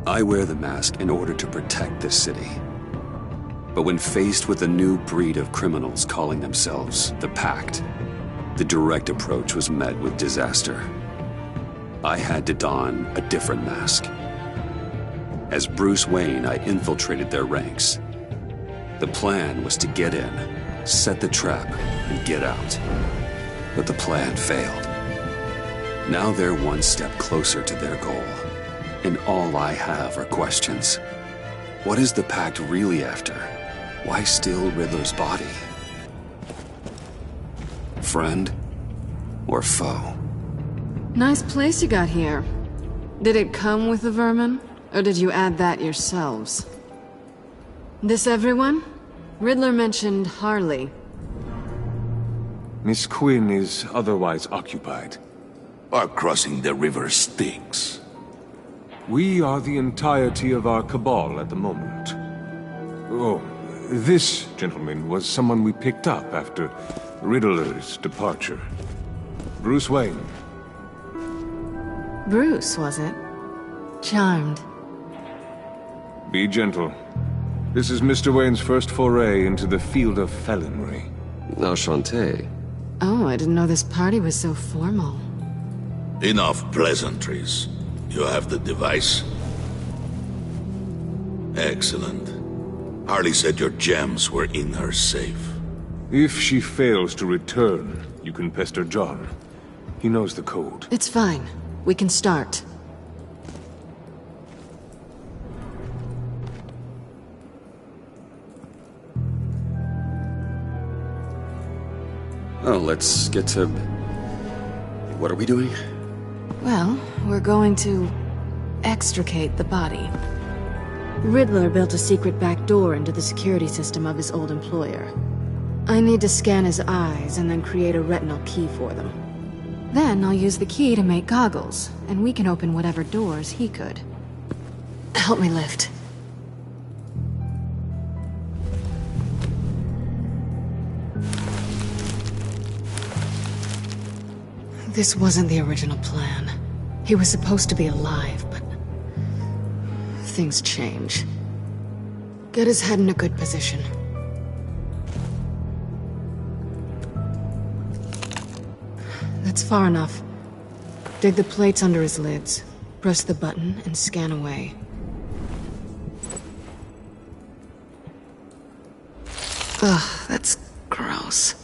I wear the mask in order to protect this city. But when faced with a new breed of criminals calling themselves the Pact, the direct approach was met with disaster. I had to don a different mask. As Bruce Wayne, I infiltrated their ranks. The plan was to get in, set the trap, and get out. But the plan failed. Now they're one step closer to their goal. And all I have are questions. What is the Pact really after? Why steal Riddler's body? Friend or foe? Nice place you got here. Did it come with the vermin? Or did you add that yourselves? This everyone? Riddler mentioned Harley. Miss Quinn is otherwise occupied. Are crossing the river Styx. We are the entirety of our cabal at the moment. Oh, this gentleman was someone we picked up after Riddler's departure. Bruce Wayne. Bruce, was it? Charmed. Be gentle. This is Mr. Wayne's first foray into the field of felonry. Enchanté. Oh, I didn't know this party was so formal. Enough pleasantries. You have the device? Excellent. Harley said your gems were in her safe. If she fails to return, you can pester John. He knows the code. It's fine. We can start. Oh, let's get to... What are we doing? Well, we're going to extricate the body. Riddler built a secret back door into the security system of his old employer. I need to scan his eyes and then create a retinal key for them. Then I'll use the key to make goggles, and we can open whatever doors he could. Help me lift. This wasn't the original plan. He was supposed to be alive, but... things change. Get his head in a good position. That's far enough. Dig the plates under his lids. Press the button and scan away. Ugh, that's gross.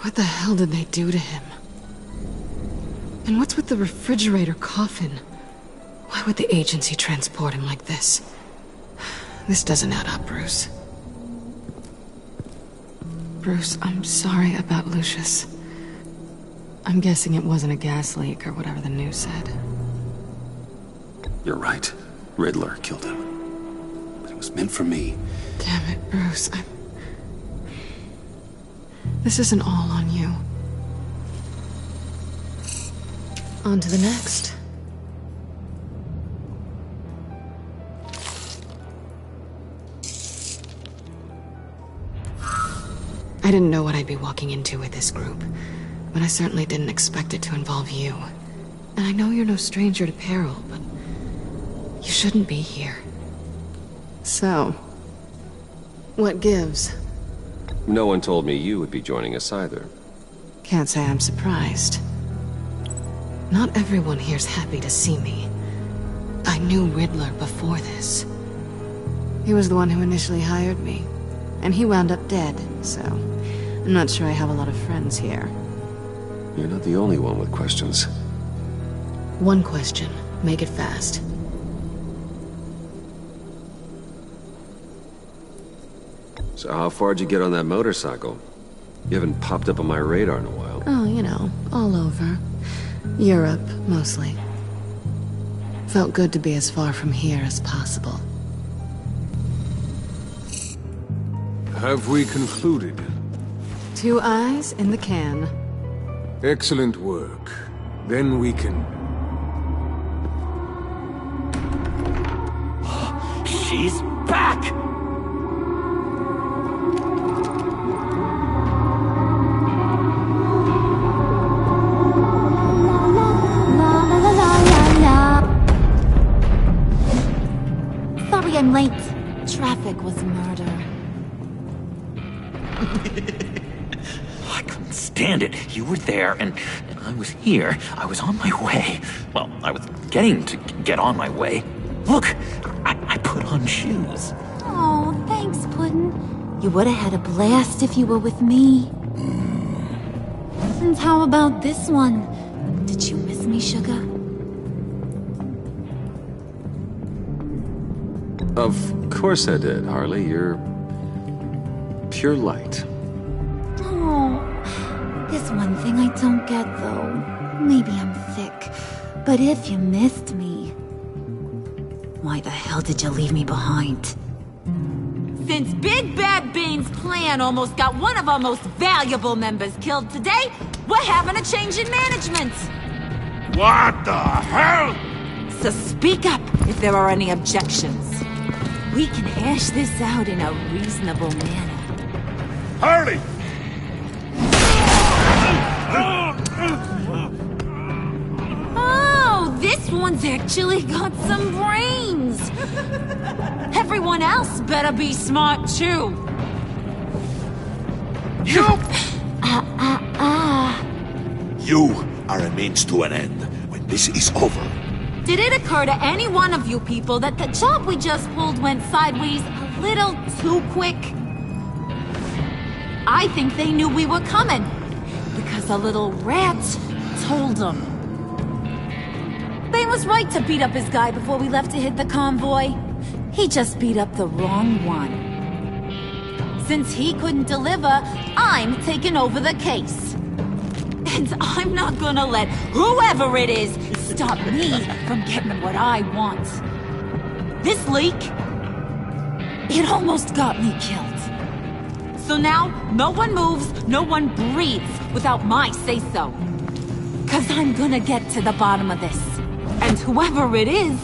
What the hell did they do to him? And what's with the refrigerator coffin? Why would the agency transport him like this? This doesn't add up, Bruce. Bruce, I'm sorry about Lucius. I'm guessing it wasn't a gas leak or whatever the news said. You're right. Riddler killed him. But it was meant for me. Damn it, Bruce. This isn't all on you. On to the next. I didn't know what I'd be walking into with this group, but I certainly didn't expect it to involve you. And I know you're no stranger to peril, but you shouldn't be here. So, what gives? No one told me you would be joining us either. Can't say I'm surprised. Not everyone here's happy to see me. I knew Riddler before this. He was the one who initially hired me, and he wound up dead, so I'm not sure I have a lot of friends here. You're not the only one with questions. One question. Make it fast. So how far'd you get on that motorcycle? You haven't popped up on my radar in a while. Oh, you know, all over. Europe, mostly. Felt good to be as far from here as possible. Have we concluded? 2 eyes in the can. Excellent work. Then we can... She's back! I couldn't stand it. You were there, and I was here. I was on my way. Well, I was getting to get on my way. Look, I put on shoes. Oh, thanks, Puddin'. You would have had a blast if you were with me. And how about this one? Did you miss me, sugar? Of course I did, Harley. You're pure light. Oh, there's one thing I don't get, though. Maybe I'm thick, but if you missed me, why the hell did you leave me behind? Since Big Bad Bean's plan almost got one of our most valuable members killed today, we're having a change in management. What the hell? So speak up if there are any objections. We can hash this out in a reasonable manner. Harley! Oh, this one's actually got some brains. Everyone else better be smart too. You! You are a means to an end. When this is over, Did it occur to any one of you people that the job we just pulled went sideways a little too quick? I think they knew we were coming, because a little rat told them. Bane was right to beat up his guy before we left to hit the convoy. He just beat up the wrong one. Since he couldn't deliver, I'm taking over the case. And I'm not gonna let whoever it is stop me from getting what I want. This leak, it almost got me killed. So now, no one moves, no one breathes without my say-so. 'Cause I'm gonna get to the bottom of this. And whoever it is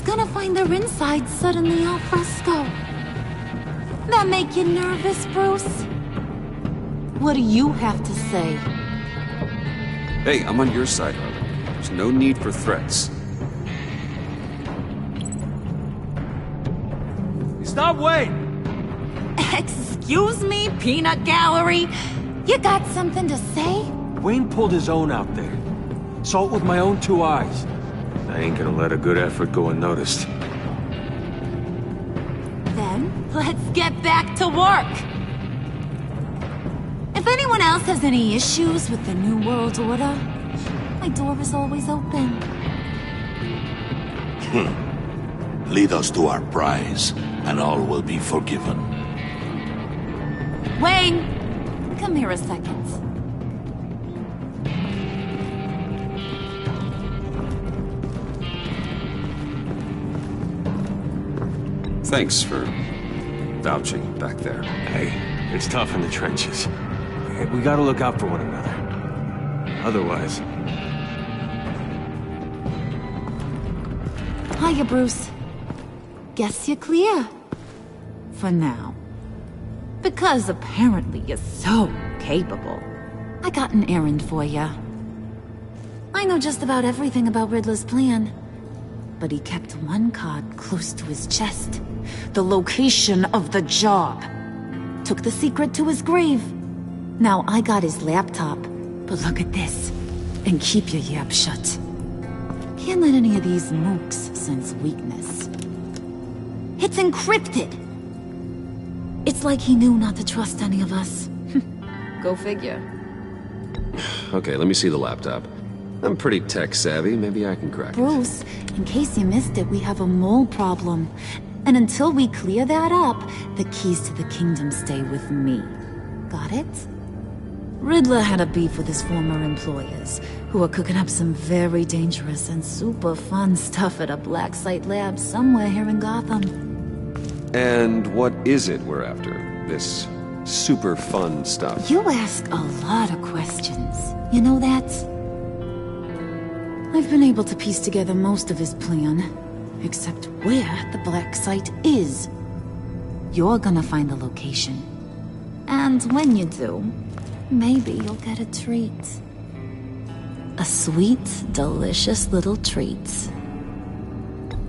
gonna find their insides suddenly al fresco. That make you nervous, Bruce? What do you have to say? Hey, I'm on your side, Harley. There's no need for threats. Stop, wait! Excuse me, peanut gallery? You got something to say? Wayne pulled his own out there. Saw it with my own 2 eyes. I ain't gonna let a good effort go unnoticed. Then, let's get back to work. If anyone else has any issues with the New World Order, my door is always open. lead us to our prize, and all will be forgiven. Wayne, come here a second. Thanks for vouching back there. Hey, it's tough in the trenches. We gotta look out for one another. Otherwise... Hiya, Bruce. Guess you're clear. For now. Because apparently you're so capable. I got an errand for ya. I know just about everything about Riddler's plan. But he kept one card close to his chest. The location of the job. Took the secret to his grave. Now I got his laptop. But look at this. And keep your yap shut. Can't let any of these mooks sense weakness. It's encrypted. It's like he knew not to trust any of us. Go figure. Okay, let me see the laptop. I'm pretty tech-savvy. Maybe I can crack it. Bruce, in case you missed it, we have a mole problem. And until we clear that up, the keys to the kingdom stay with me. Got it? Riddler had a beef with his former employers, who are cooking up some very dangerous and super fun stuff at a black site lab somewhere here in Gotham. And what is it we're after? This super fun stuff? You ask a lot of questions. You know that? I've been able to piece together most of his plan, except where the black site is. You're gonna find the location. And when you do, maybe you'll get a treat. A sweet, delicious little treat.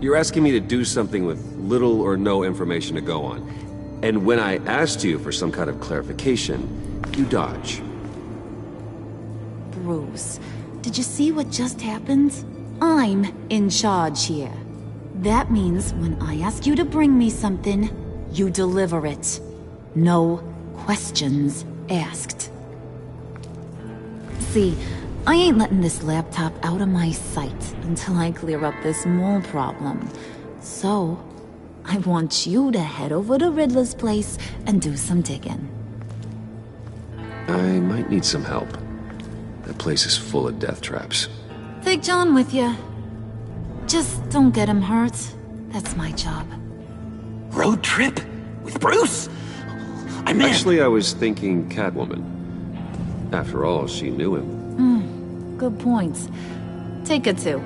You're asking me to do something with little or no information to go on. And when I asked you for some kind of clarification, you dodge. Bruce, did you see what just happened? I'm in charge here. That means when I ask you to bring me something, you deliver it. No questions asked. See, I ain't letting this laptop out of my sight until I clear up this mole problem. So, I want you to head over to Riddler's place and do some digging. I might need some help. That place is full of death traps. Take John with you. Just don't get him hurt. That's my job. Road trip? With Bruce? I meant... Actually, I was thinking Catwoman. After all, she knew him. Good points. Take her too.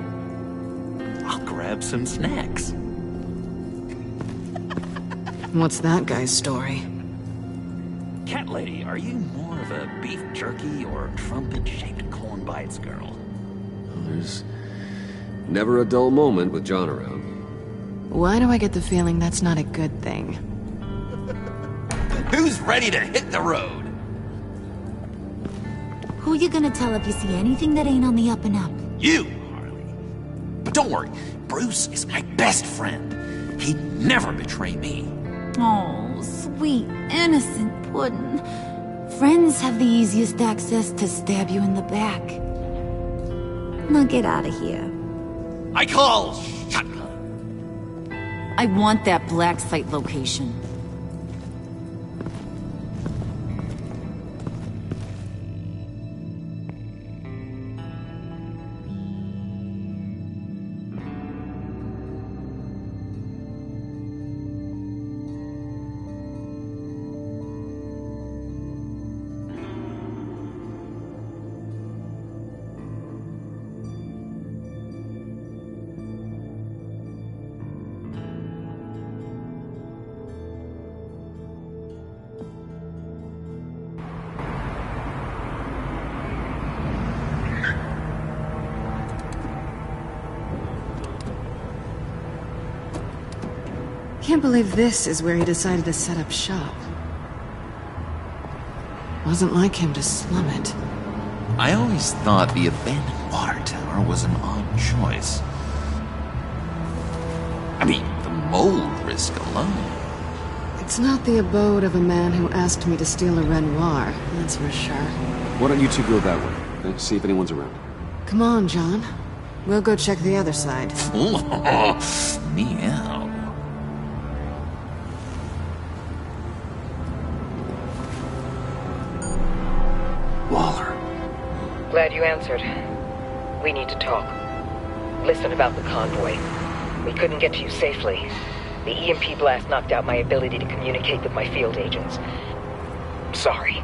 I'll grab some snacks. What's that guy's story? Cat lady, are you more of a beef jerky or trumpet-shaped corn bites girl? Well, there's never a dull moment with John around. Why do I get the feeling that's not a good thing? Who's ready to hit the road? Who you gonna tell if you see anything that ain't on the up and up? You, Harley. But don't worry, Bruce is my best friend. He'd never betray me. Oh, sweet, innocent puddin'. Friends have the easiest access to stab you in the back. Now get out of here. I call shotgun. I want that black site location. Can't believe this is where he decided to set up shop. Wasn't like him to slum it. I always thought the abandoned water tower was an odd choice. I mean, the mold risk alone. It's not the abode of a man who asked me to steal a Renoir, that's for sure. Why don't you two go that way? Okay? See if anyone's around. Come on, John. We'll go check the other side. Meow. Glad you answered. We need to talk. Listen about the convoy. We couldn't get to you safely. The EMP blast knocked out my ability to communicate with my field agents. Sorry.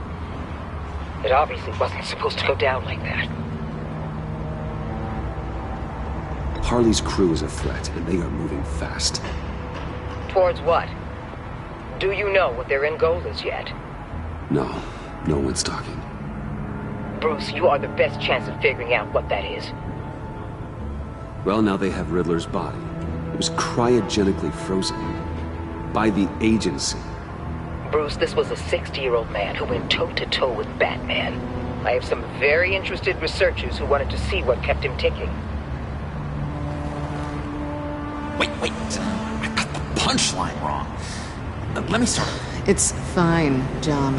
It obviously wasn't supposed to go down like that. Harley's crew is a threat, and they are moving fast. Towards what? Do you know what their end goal is yet? No one's talking. Bruce, you are the best chance of figuring out what that is. Well, now they have Riddler's body. It was cryogenically frozen. By the agency. Bruce, this was a 60-year-old man who went toe-to-toe with Batman. I have some very interested researchers who wanted to see what kept him ticking. Wait. I got the punchline wrong. Let me start. It's fine, John.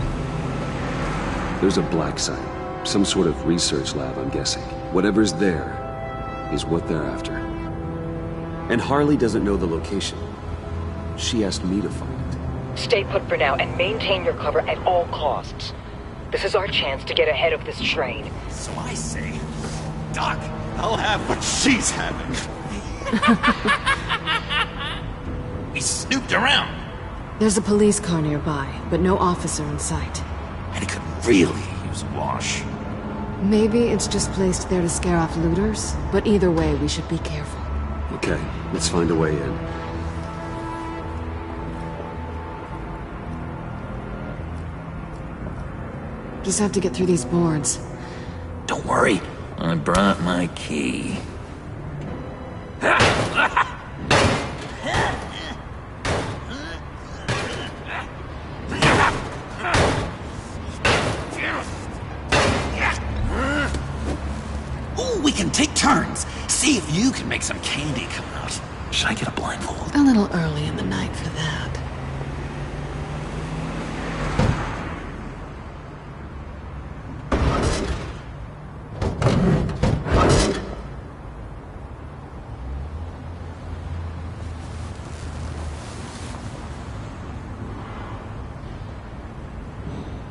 There's a black site. Some sort of research lab, I'm guessing. Whatever's there is what they're after. And Harley doesn't know the location. She asked me to find it. Stay put for now and maintain your cover at all costs. This is our chance to get ahead of this train. So I say, Doc, I'll have what she's having. We snooped around. There's a police car nearby, but no officer in sight. And it could really use a wash. Maybe it's just placed there to scare off looters, but either way, we should be careful. Okay, let's find a way in. Just have to get through these boards. Don't worry, I brought my key. We can take turns. See if you can make some candy come out. Should I get a blindfold? A little early in the night for that.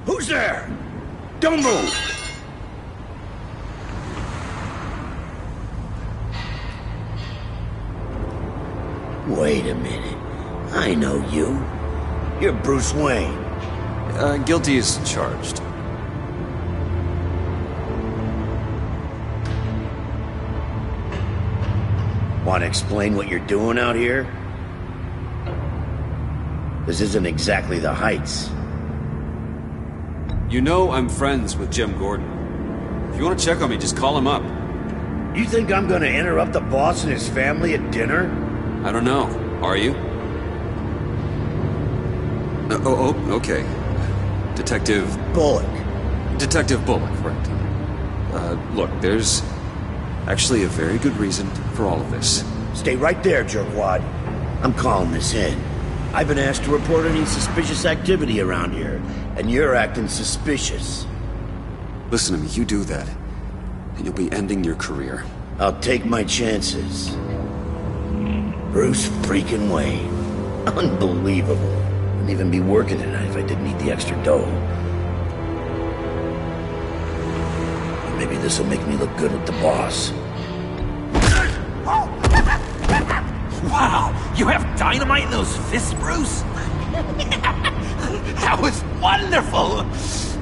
Who's there? Don't move! Wait a minute. I know you. You're Bruce Wayne. Guilty as charged. Want to explain what you're doing out here? This isn't exactly the Heights. You know I'm friends with Jim Gordon. If you want to check on me, just call him up. You think I'm gonna interrupt the boss and his family at dinner? I don't know. Are you? Okay. Detective... Bullock. Detective Bullock, right. Look, there's actually a very good reason for all of this. Stay right there, jerkwad. I'm calling this in. I've been asked to report any suspicious activity around here, and you're acting suspicious. Listen to me, you do that, and you'll be ending your career. I'll take my chances. Bruce freaking Wayne. Unbelievable. Wouldn't even be working tonight if I didn't need the extra dough. Maybe this'll make me look good with the boss. Wow! You have dynamite in those fists, Bruce? That was wonderful!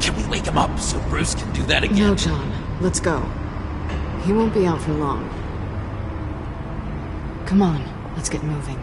Can we wake him up so Bruce can do that again? No, John. Let's go. He won't be out for long. Come on, let's get moving.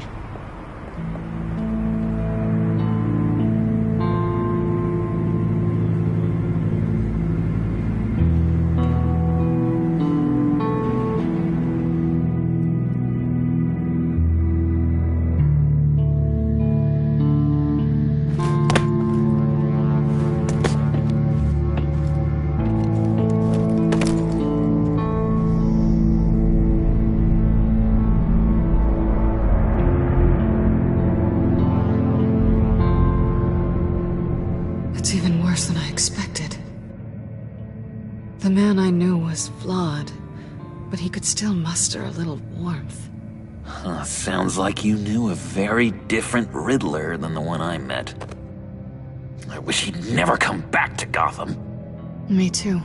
Than I expected. The man I knew was flawed, but he could still muster a little warmth. Sounds like you knew a very different Riddler than the one I met. I wish he'd never come back to Gotham. Me too.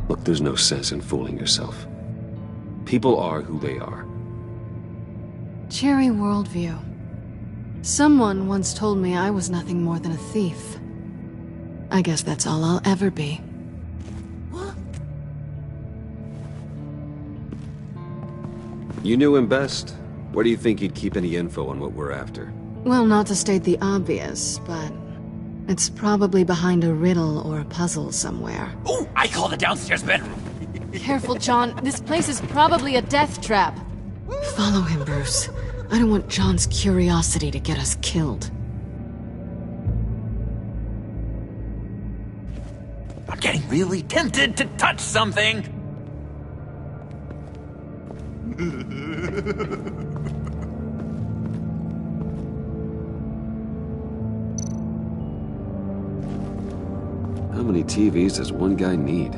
Look, there's no sense in fooling yourself. People are who they are. Cheery worldview. Someone once told me I was nothing more than a thief. I guess that's all I'll ever be. You knew him best. Where do you think he'd keep any info on what we're after? Well, not to state the obvious, but it's probably behind a riddle or a puzzle somewhere. Oh, I call the downstairs bedroom. Careful, John. This place is probably a death trap. Follow him, Bruce. I don't want John's curiosity to get us killed. I'm getting really tempted to touch something. How many TVs does one guy need?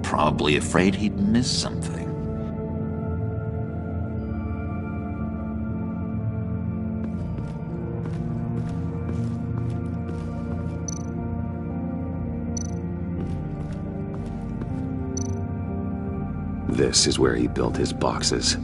Probably afraid he'd miss something. This is where he built his boxes.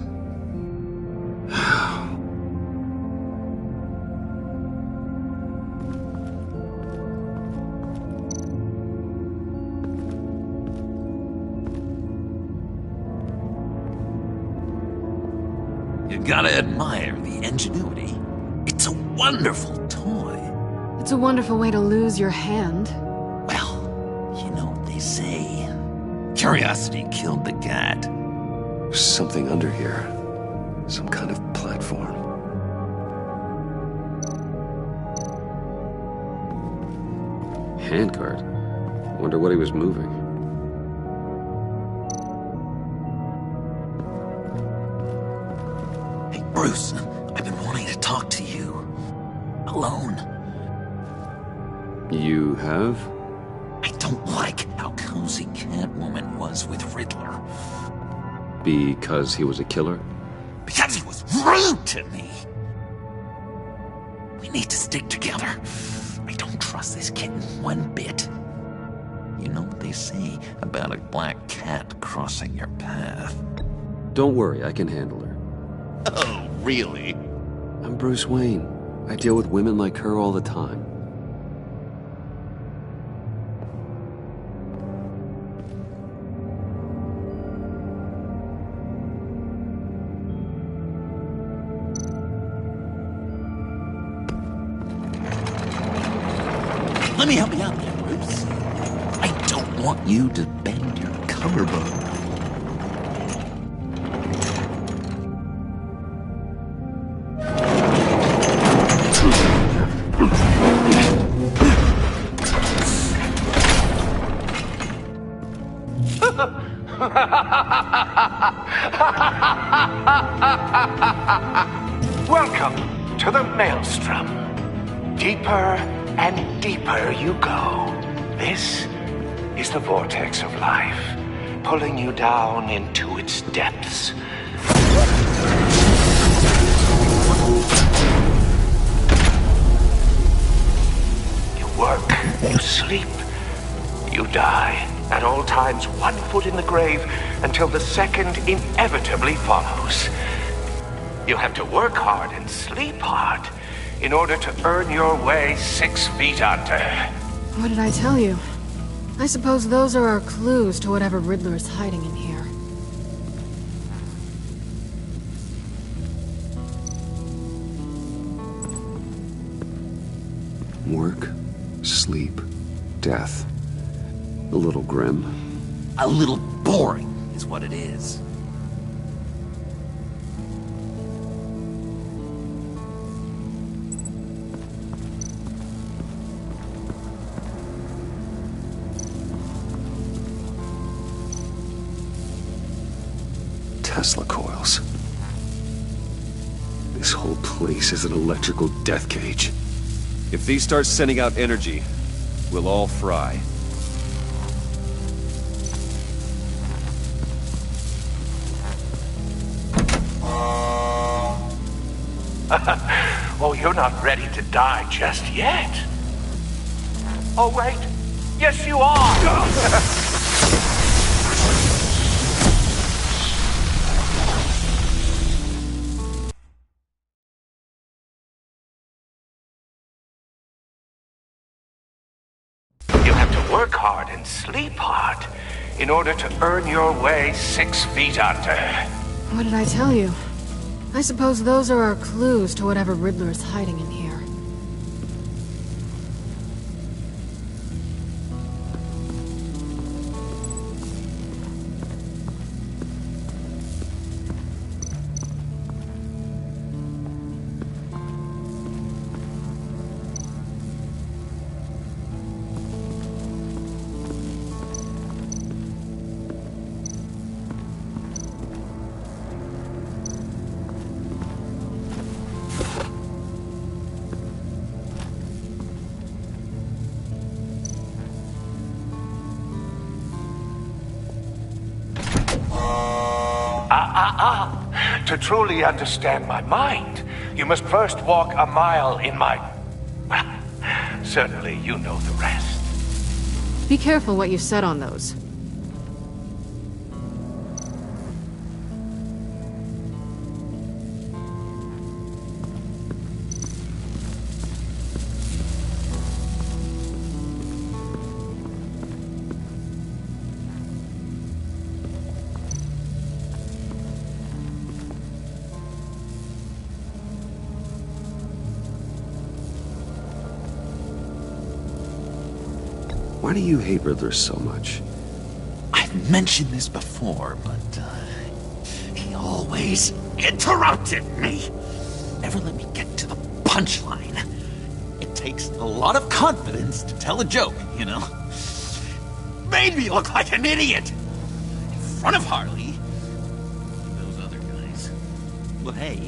You gotta admire the ingenuity. It's a wonderful toy. It's a wonderful way to lose your hand. Well, you know what they say. Curiosity killed the cat. There's something under here. Some kind of platform. Handcart? Wonder what he was moving. Hey, Bruce, I've been wanting to talk to you. Alone. You have? I don't like how cozy Catwoman was with Riddler. Because he was a killer? Because he was rude to me! We need to stick together. I don't trust this kitten one bit. You know what they say about a black cat crossing your path? Don't worry, I can handle her. Oh, really? I'm Bruce Wayne. I deal with women like her all the time. Let me help you out there, Bruce. I don't want you to bend your collarbone. Welcome to the Maelstrom. Deeper and deeper you go. This is the vortex of life, pulling you down into its depths. You work, you sleep, you die. At all times, 1 foot in the grave until the second inevitably follows. You have to work hard and sleep hard in order to earn your way 6 feet under. What did I tell you? I suppose those are our clues to whatever Riddler is hiding in here. Work, sleep, death. A little grim. A little boring is what it is. Tesla coils. This whole place is an electrical death cage. If these start sending out energy, we'll all fry. Oh, you're not ready to die just yet. Oh, wait. Yes, you are. You have to work hard and sleep hard in order to earn your way 6 feet under. What did I tell you? I suppose those are our clues to whatever Riddler is hiding in here. To truly understand my mind, you must first walk a mile in my... Well, certainly you know the rest. Be careful what you said on those. Why do you hate Riddler so much? I've mentioned this before, but he always interrupted me. Never let me get to the punchline. It takes a lot of confidence to tell a joke, you know. made me look like an idiot! In front of Harley. Those other guys. Well, hey,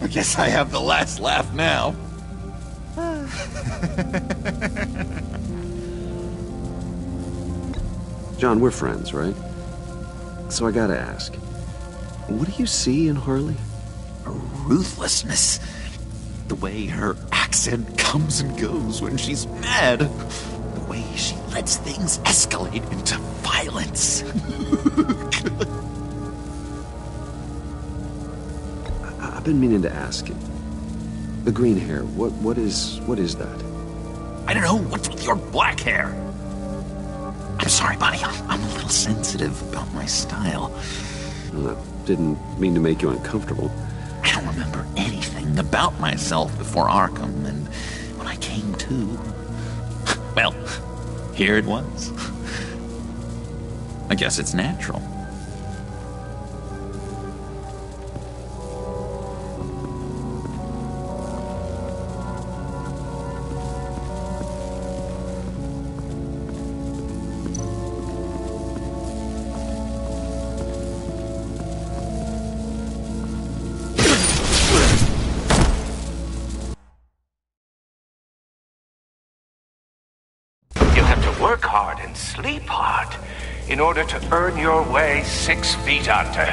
I guess I have the last laugh now. John, we're friends, right? So I gotta ask, what do you see in Harley? Her ruthlessness. The way her accent comes and goes when she's mad. The way she lets things escalate into violence. I've been meaning to ask you. The green hair, what is that? I don't know, what's with your black hair? I'm sorry, buddy, I'm a little sensitive about my style. Well, I didn't mean to make you uncomfortable. I don't remember anything about myself before Arkham, and when I came to, well, here it was. I guess it's natural. Work hard and sleep hard in order to earn your way 6 feet under.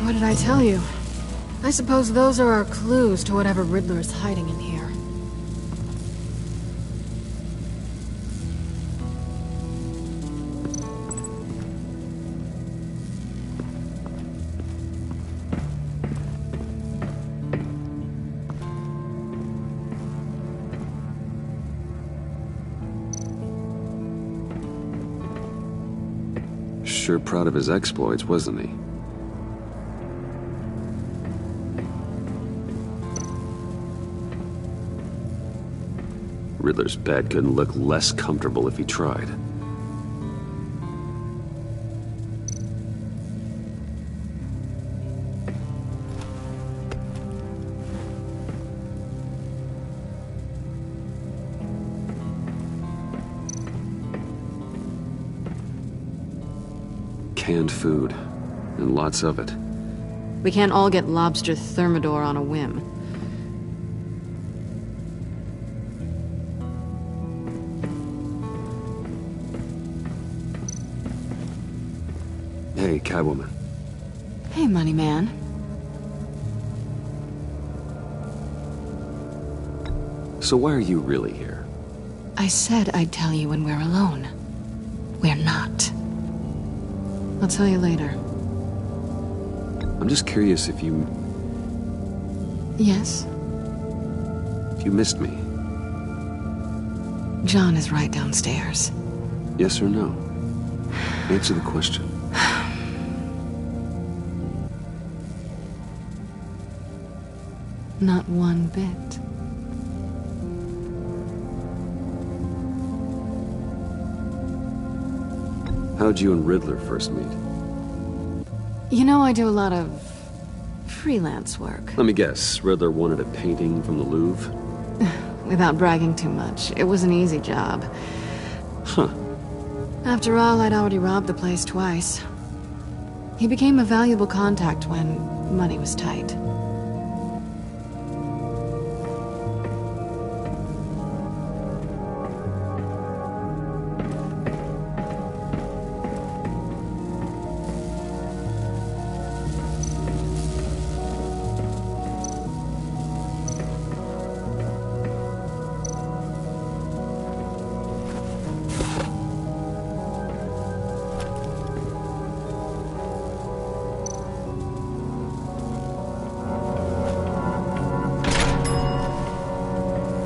What did I tell you? I suppose those are our clues to whatever Riddler is hiding in here. Sure proud of his exploits, wasn't he? Riddler's bed couldn't look less comfortable if he tried. Canned food, and lots of it. We can't all get lobster thermidor on a whim. Hey, Catwoman. Hey, money man. So why are you really here? I said I'd tell you when we're alone. We're not. I'll tell you later. I'm just curious if you... Yes? If you missed me. John is right downstairs. Yes or no? Answer the question. Not one bit. How'd you and Riddler first meet? You know, I do a lot of freelance work. Let me guess, Riddler wanted a painting from the Louvre? Without bragging too much, it was an easy job. Huh. After all, I'd already robbed the place twice. He became a valuable contact when money was tight.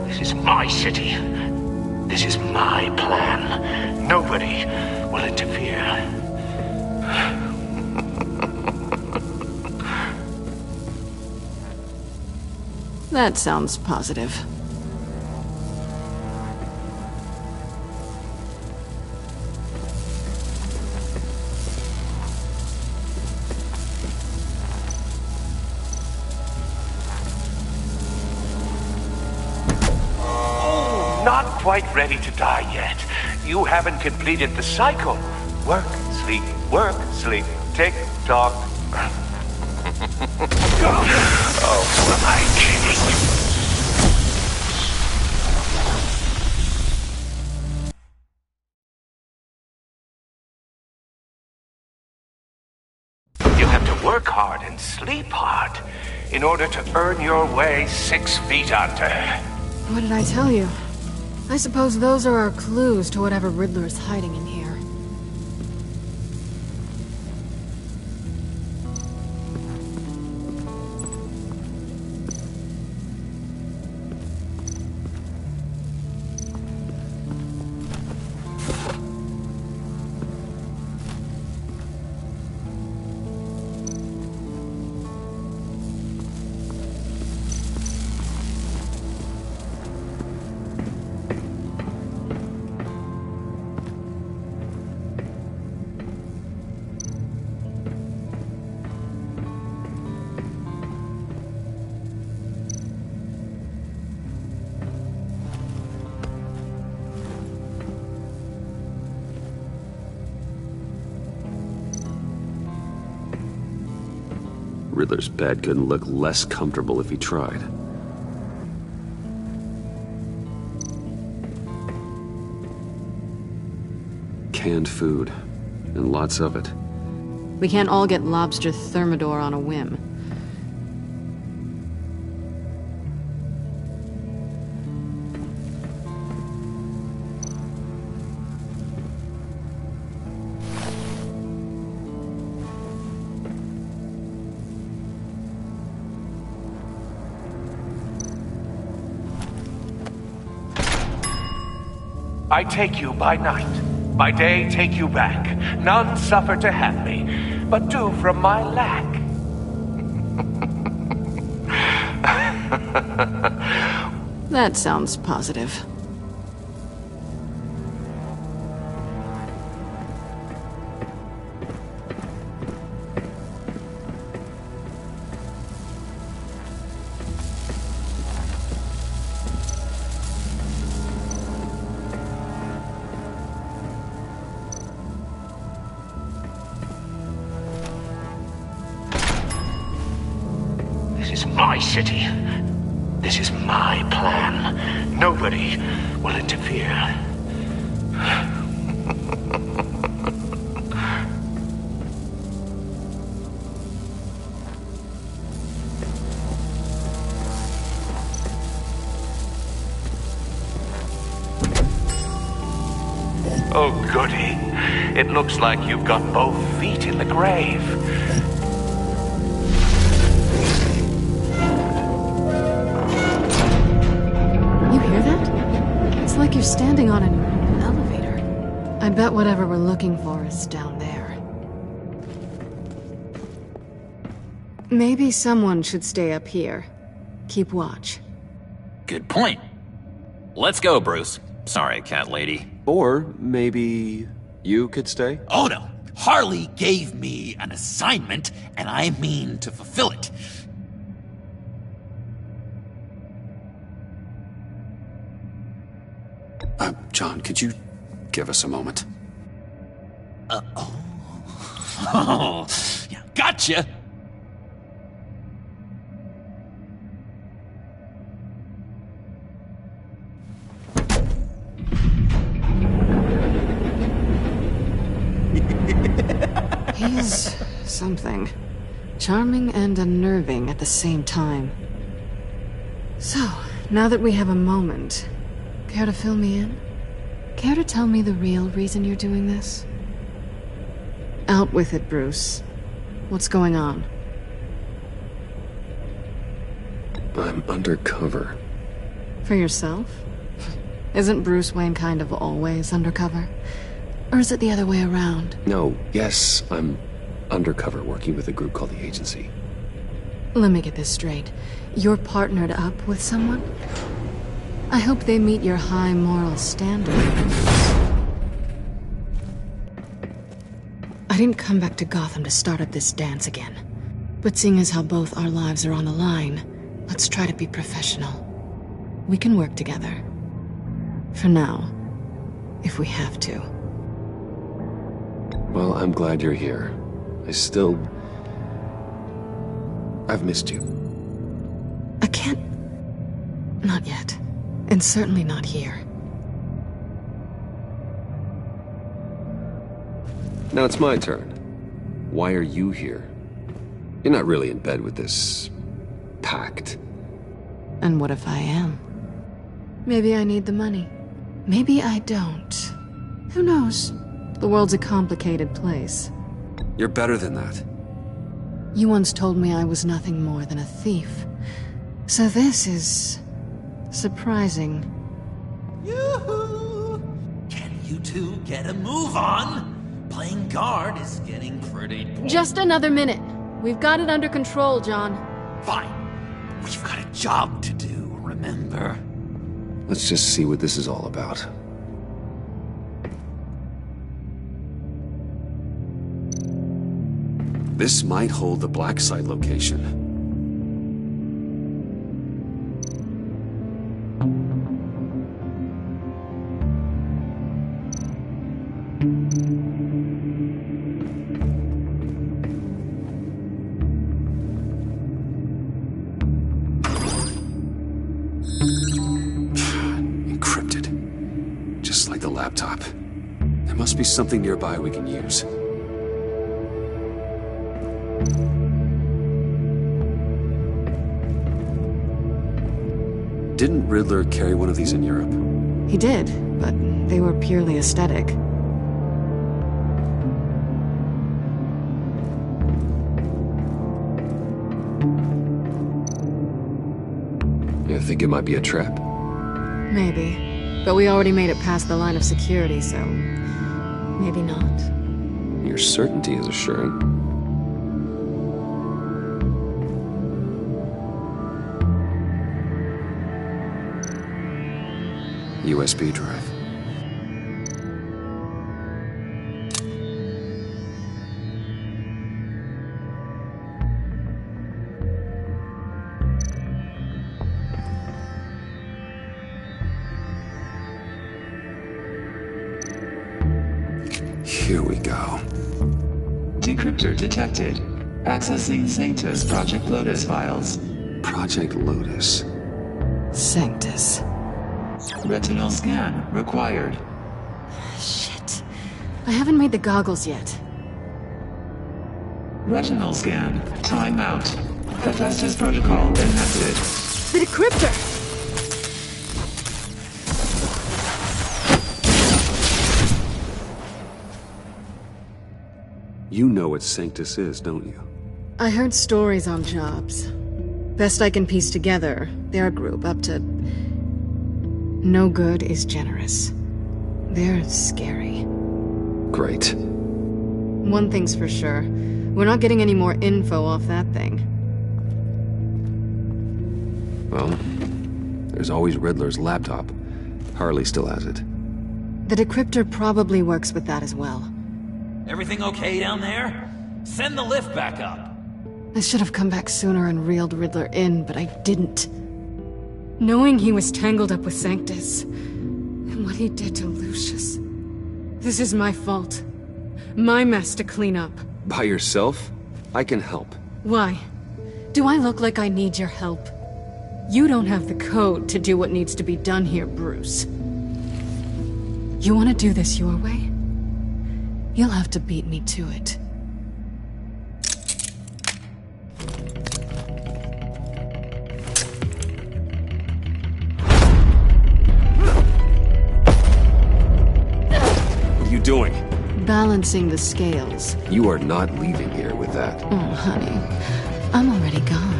This is my city. This is my plan. Nobody will interfere. That sounds positive. not quite ready to die yet. You haven't completed the cycle. Work, sleep, tick tock. Oh, who am I kidding? Work hard and sleep hard in order to earn your way 6 feet under. What did I tell you? I suppose those are our clues to whatever Riddler is hiding in here. Riddler's bed couldn't look less comfortable if he tried. Canned food, and lots of it. We can't all get lobster thermidor on a whim. I take you by night, by day take you back. None suffer to have me, but do from my lack. That sounds positive. This is my city. This is my plan. Nobody will interfere. Oh, goody. It looks like you've got both feet in the grave. It's like you're standing on an elevator. I bet whatever we're looking for is down there. Maybe someone should stay up here. Keep watch. Good point. Let's go, Bruce. Sorry, cat lady. Or maybe you could stay? Oh no. Harley gave me an assignment, and I mean to fulfill it. John, could you give us a moment? Oh, yeah, gotcha! He's something. Charming and unnerving at the same time. So, now that we have a moment, care to fill me in? Care to tell me the real reason you're doing this? Out with it, Bruce. What's going on? I'm undercover. For yourself? Isn't Bruce Wayne kind of always undercover? Or is it the other way around? No, yes, I'm undercover working with a group called the Agency. Let me get this straight. You're partnered up with someone? I hope they meet your high moral standard. I didn't come back to Gotham to start up this dance again. But seeing as how both our lives are on the line, let's try to be professional. We can work together. For now. If we have to. Well, I'm glad you're here. I've missed you. I can't... Not yet. And certainly not here. Now it's my turn. Why are you here? You're not really in bed with this... pact. And what if I am? Maybe I need the money. Maybe I don't. Who knows? The world's a complicated place. You're better than that. You once told me I was nothing more than a thief. So this is... surprising. Yoo-hoo! Can you two get a move on? Playing guard is getting pretty boring. Just another minute. We've got it under control, John. Fine. We've got a job to do, remember? Let's just see what this is all about. This might hold the black site location. Encrypted. Just like the laptop. There must be something nearby we can use. Didn't Riddler carry one of these in Europe? He did, but they were purely aesthetic. You think it might be a trap? Maybe. But we already made it past the line of security, so... maybe not. Your certainty is assuring. USB drive. Here we go. Decryptor detected. Accessing Sanctus Project Lotus files. Project Lotus. Sanctus. Retinal scan required. Shit. I haven't made the goggles yet. Retinal scan. Timeout. Hephaestus protocol enacted. The decryptor! You know what Sanctus is, don't you? I heard stories on jobs. Best I can piece together, they're a group up to... no good is generous. They're scary. Great. One thing's for sure. We're not getting any more info off that thing. Well, there's always Riddler's laptop. Harley still has it. The decryptor probably works with that as well. Everything okay down there? Send the lift back up. I should have come back sooner and reeled Riddler in, but I didn't. Knowing he was tangled up with Sanctus, and what he did to Lucius. This is my fault. My mess to clean up. By yourself? I can help. Why? Do I look like I need your help? You don't have the code to do what needs to be done here, Bruce. You want to do this your way? You'll have to beat me to it. What are you doing? Balancing the scales. You are not leaving here with that. Oh, honey. I'm already gone.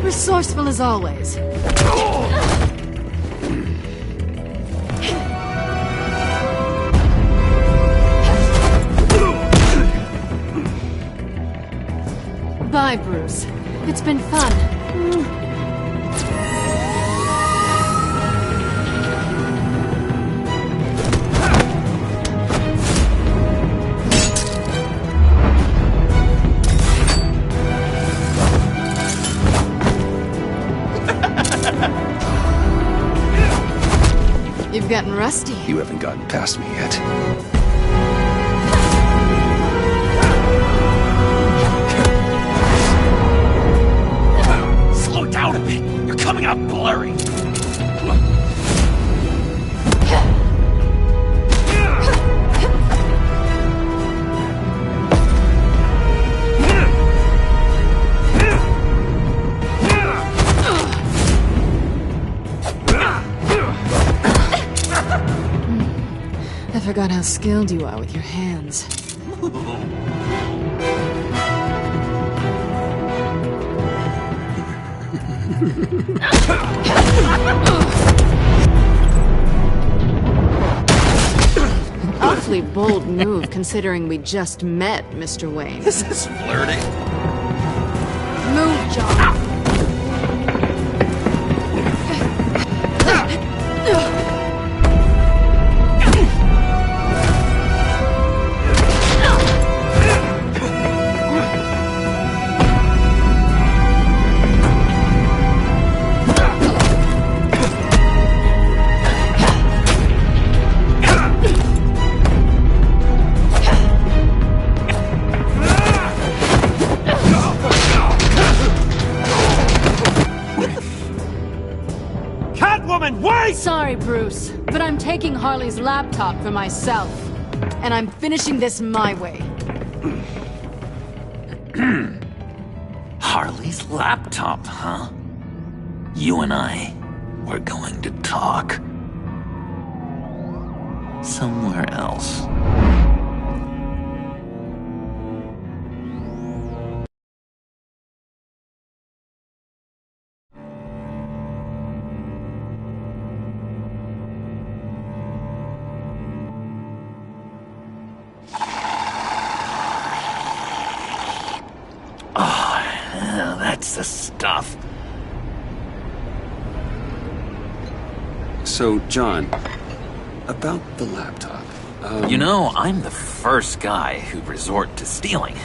Resourceful as always. Bye, Bruce. It's been fun. You've gotten rusty. You haven't gotten past me yet. Slow down a bit. You're coming out blurry. I forgot how skilled you are with your hands. Awfully bold move, considering we just met, Mr. Wayne. This is flirting. Move, John. Sorry, Bruce, but I'm taking Harley's laptop for myself. And I'm finishing this my way. Harley's laptop, huh? You and I, we're going to talk. Somewhere else. That's the stuff. So, John, about the laptop. You know, I'm the first guy who'd resort to stealing.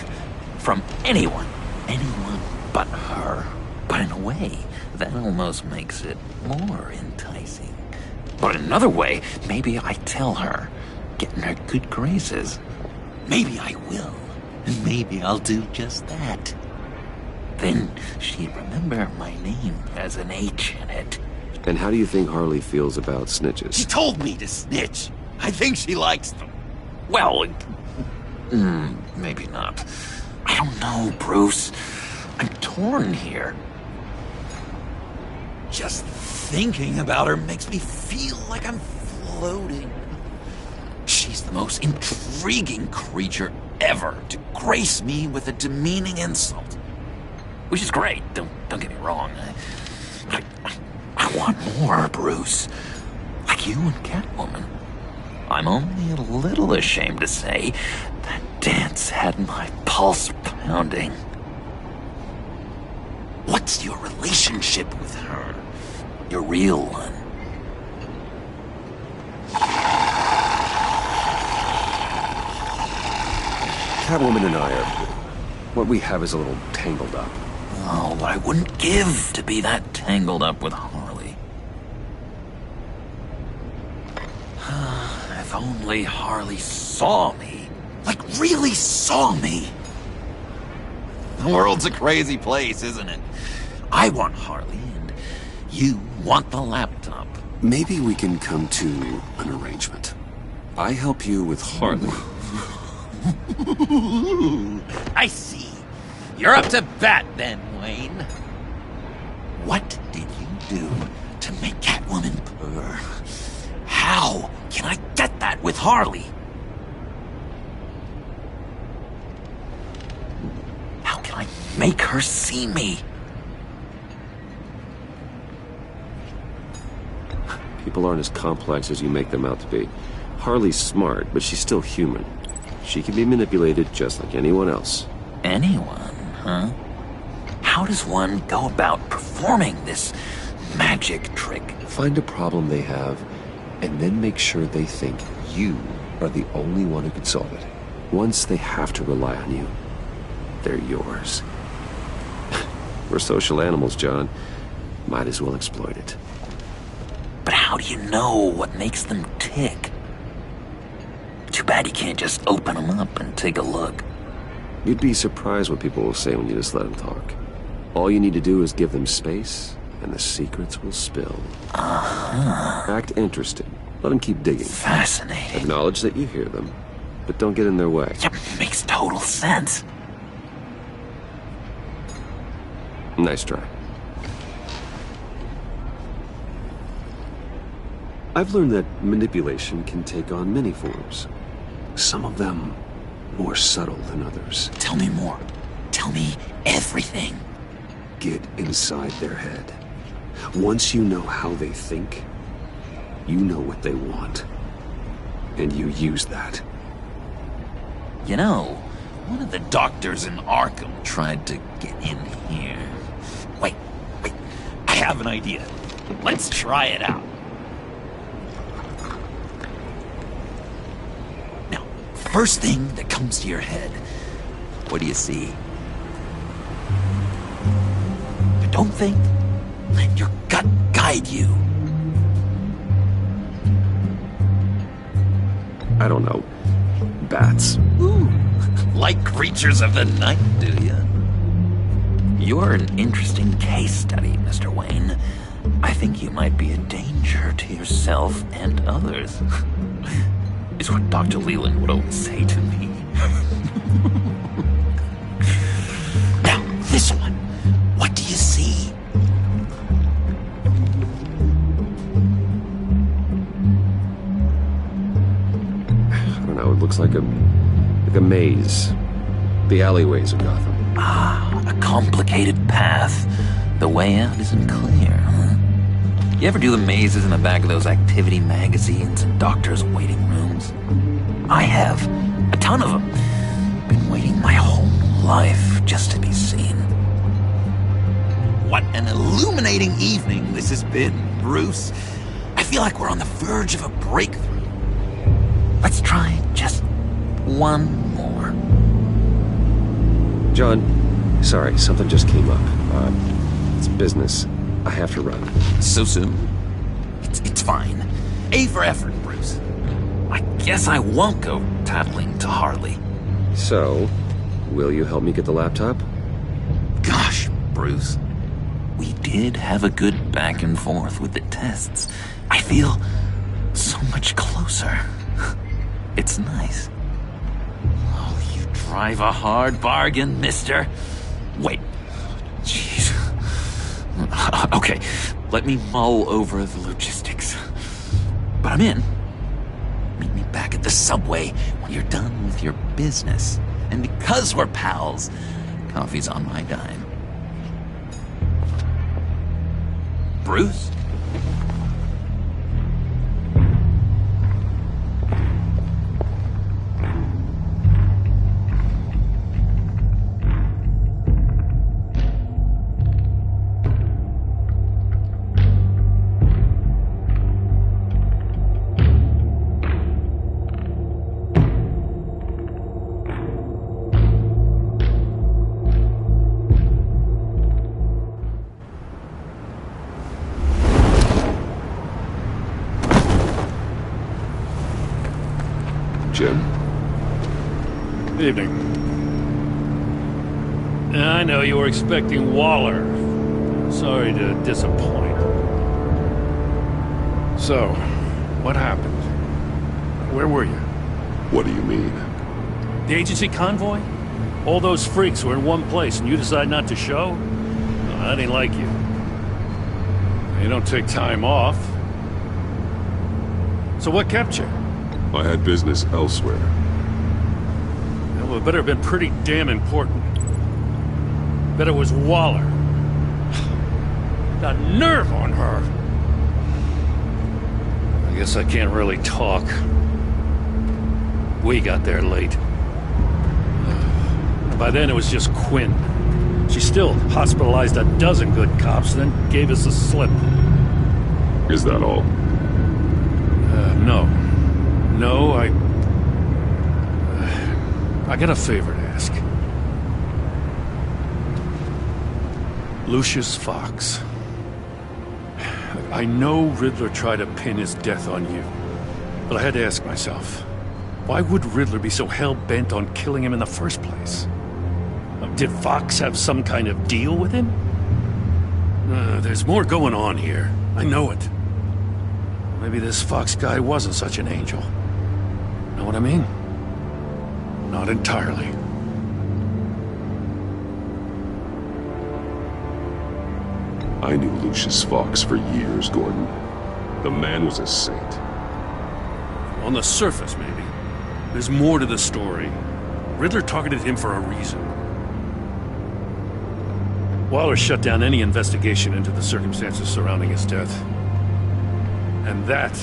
From anyone. Anyone but her. But in a way, that almost makes it more enticing. But in another way, maybe I tell her, get in her good graces. Maybe I will. And maybe I'll do just that. Then she'd remember my name has an H in it. And how do you think Harley feels about snitches? She told me to snitch. I think she likes them. Well, maybe not. I don't know, Bruce. I'm torn here. Just thinking about her makes me feel like I'm floating. She's the most intriguing creature ever to grace me with a demeaning insult. Which is great, don't get me wrong. I want more, Bruce. Like you and Catwoman. I'm only a little ashamed to say that dance had my pulse pounding. What's your relationship with her? Your real one? Catwoman and I are... what we have is a little tangled up. Oh, what I wouldn't give to be that tangled up with Harley. If only Harley saw me. Like, really saw me. The world's a crazy place, isn't it? I want Harley, and you want the laptop. Maybe we can come to an arrangement. I help you with Harley. I see. You're up to bat then, Wayne. What did you do to make Catwoman purr? How can I get that with Harley? How can I make her see me? People aren't as complex as you make them out to be. Harley's smart, but she's still human. She can be manipulated just like anyone else. Anyone, huh? How does one go about performing this magic trick? Find a problem they have, and then make sure they think you are the only one who can solve it. Once they have to rely on you, they're yours. We're social animals, John. Might as well exploit it. But how do you know what makes them tick? Too bad you can't just open them up and take a look. You'd be surprised what people will say when you just let them talk. All you need to do is give them space, and the secrets will spill. Act interested. Let them keep digging. Fascinating. Acknowledge that you hear them, but don't get in their way. Yep, makes total sense. Nice try. I've learned that manipulation can take on many forms. Some of them more subtle than others. Tell me more. Tell me everything. Get inside their head. Once you know how they think, you know what they want. And you use that. You know, one of the doctors in Arkham tried to get in here. Wait. I have an idea. Let's try it out. Now, first thing that comes to your head, what do you see? But don't think. Let your gut guide you. I don't know. Bats. Ooh, like creatures of the night, do you? You're an interesting case study, Mr. Wayne. I think you might be a danger to yourself and others. Is what Dr. Leland would always say to me. Now, this one. What do you see? I don't know, it looks like a maze. The alleyways of Gotham. Ah, a complicated path. The way out isn't clear, huh? You ever do the mazes in the back of those activity magazines and doctors' waiting rooms? I have. A ton of them. Been waiting my whole life just to be seen. What an illuminating evening this has been, Bruce. I feel like we're on the verge of a breakthrough. Let's try just one more. John, sorry, something just came up. It's business. I have to run. So soon? It's fine. A for effort, Bruce. I guess I won't go tattling to Harley. So, will you help me get the laptop? Gosh, Bruce. We did have a good back and forth with the tests. I feel so much closer. It's nice. Oh, you drive a hard bargain, mister. Wait. Jeez. Okay, let me mull over the logistics. But I'm in. Meet me back at the subway when you're done with your business. And because we're pals, coffee's on my dime. Bruce? Jim? Evening. I know you were expecting Waller. Sorry to disappoint. So, what happened? Where were you? What do you mean? The agency convoy? All those freaks were in one place and you decide not to show? No, that ain't like you. You don't take time off. So what kept you? I had business elsewhere. Well, it better have been pretty damn important. Bet it was Waller. Got nerve on her. I guess I can't really talk. We got there late. By then it was just Quinn. She still hospitalized a dozen good cops, then gave us the slip. Is that all? No. No, I got a favor to ask. Lucius Fox. I know Riddler tried to pin his death on you. But I had to ask myself, why would Riddler be so hell-bent on killing him in the first place? Did Fox have some kind of deal with him? There's more going on here. I know it. Maybe this Fox guy wasn't such an angel. Know what I mean? Not entirely. I knew Lucius Fox for years, Gordon. The man was a saint. On the surface, maybe. There's more to the story. Riddler targeted him for a reason. Waller shut down any investigation into the circumstances surrounding his death. And that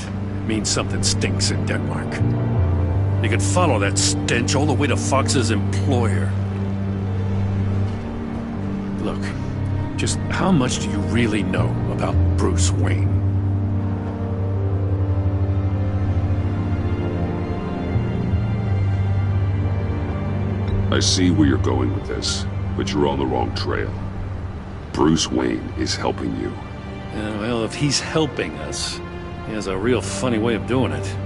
means something stinks in Denmark. You could follow that stench all the way to Fox's employer. Look, just how much do you really know about Bruce Wayne? I see where you're going with this, but you're on the wrong trail. Bruce Wayne is helping you. Yeah, well, if he's helping us, he has a real funny way of doing it.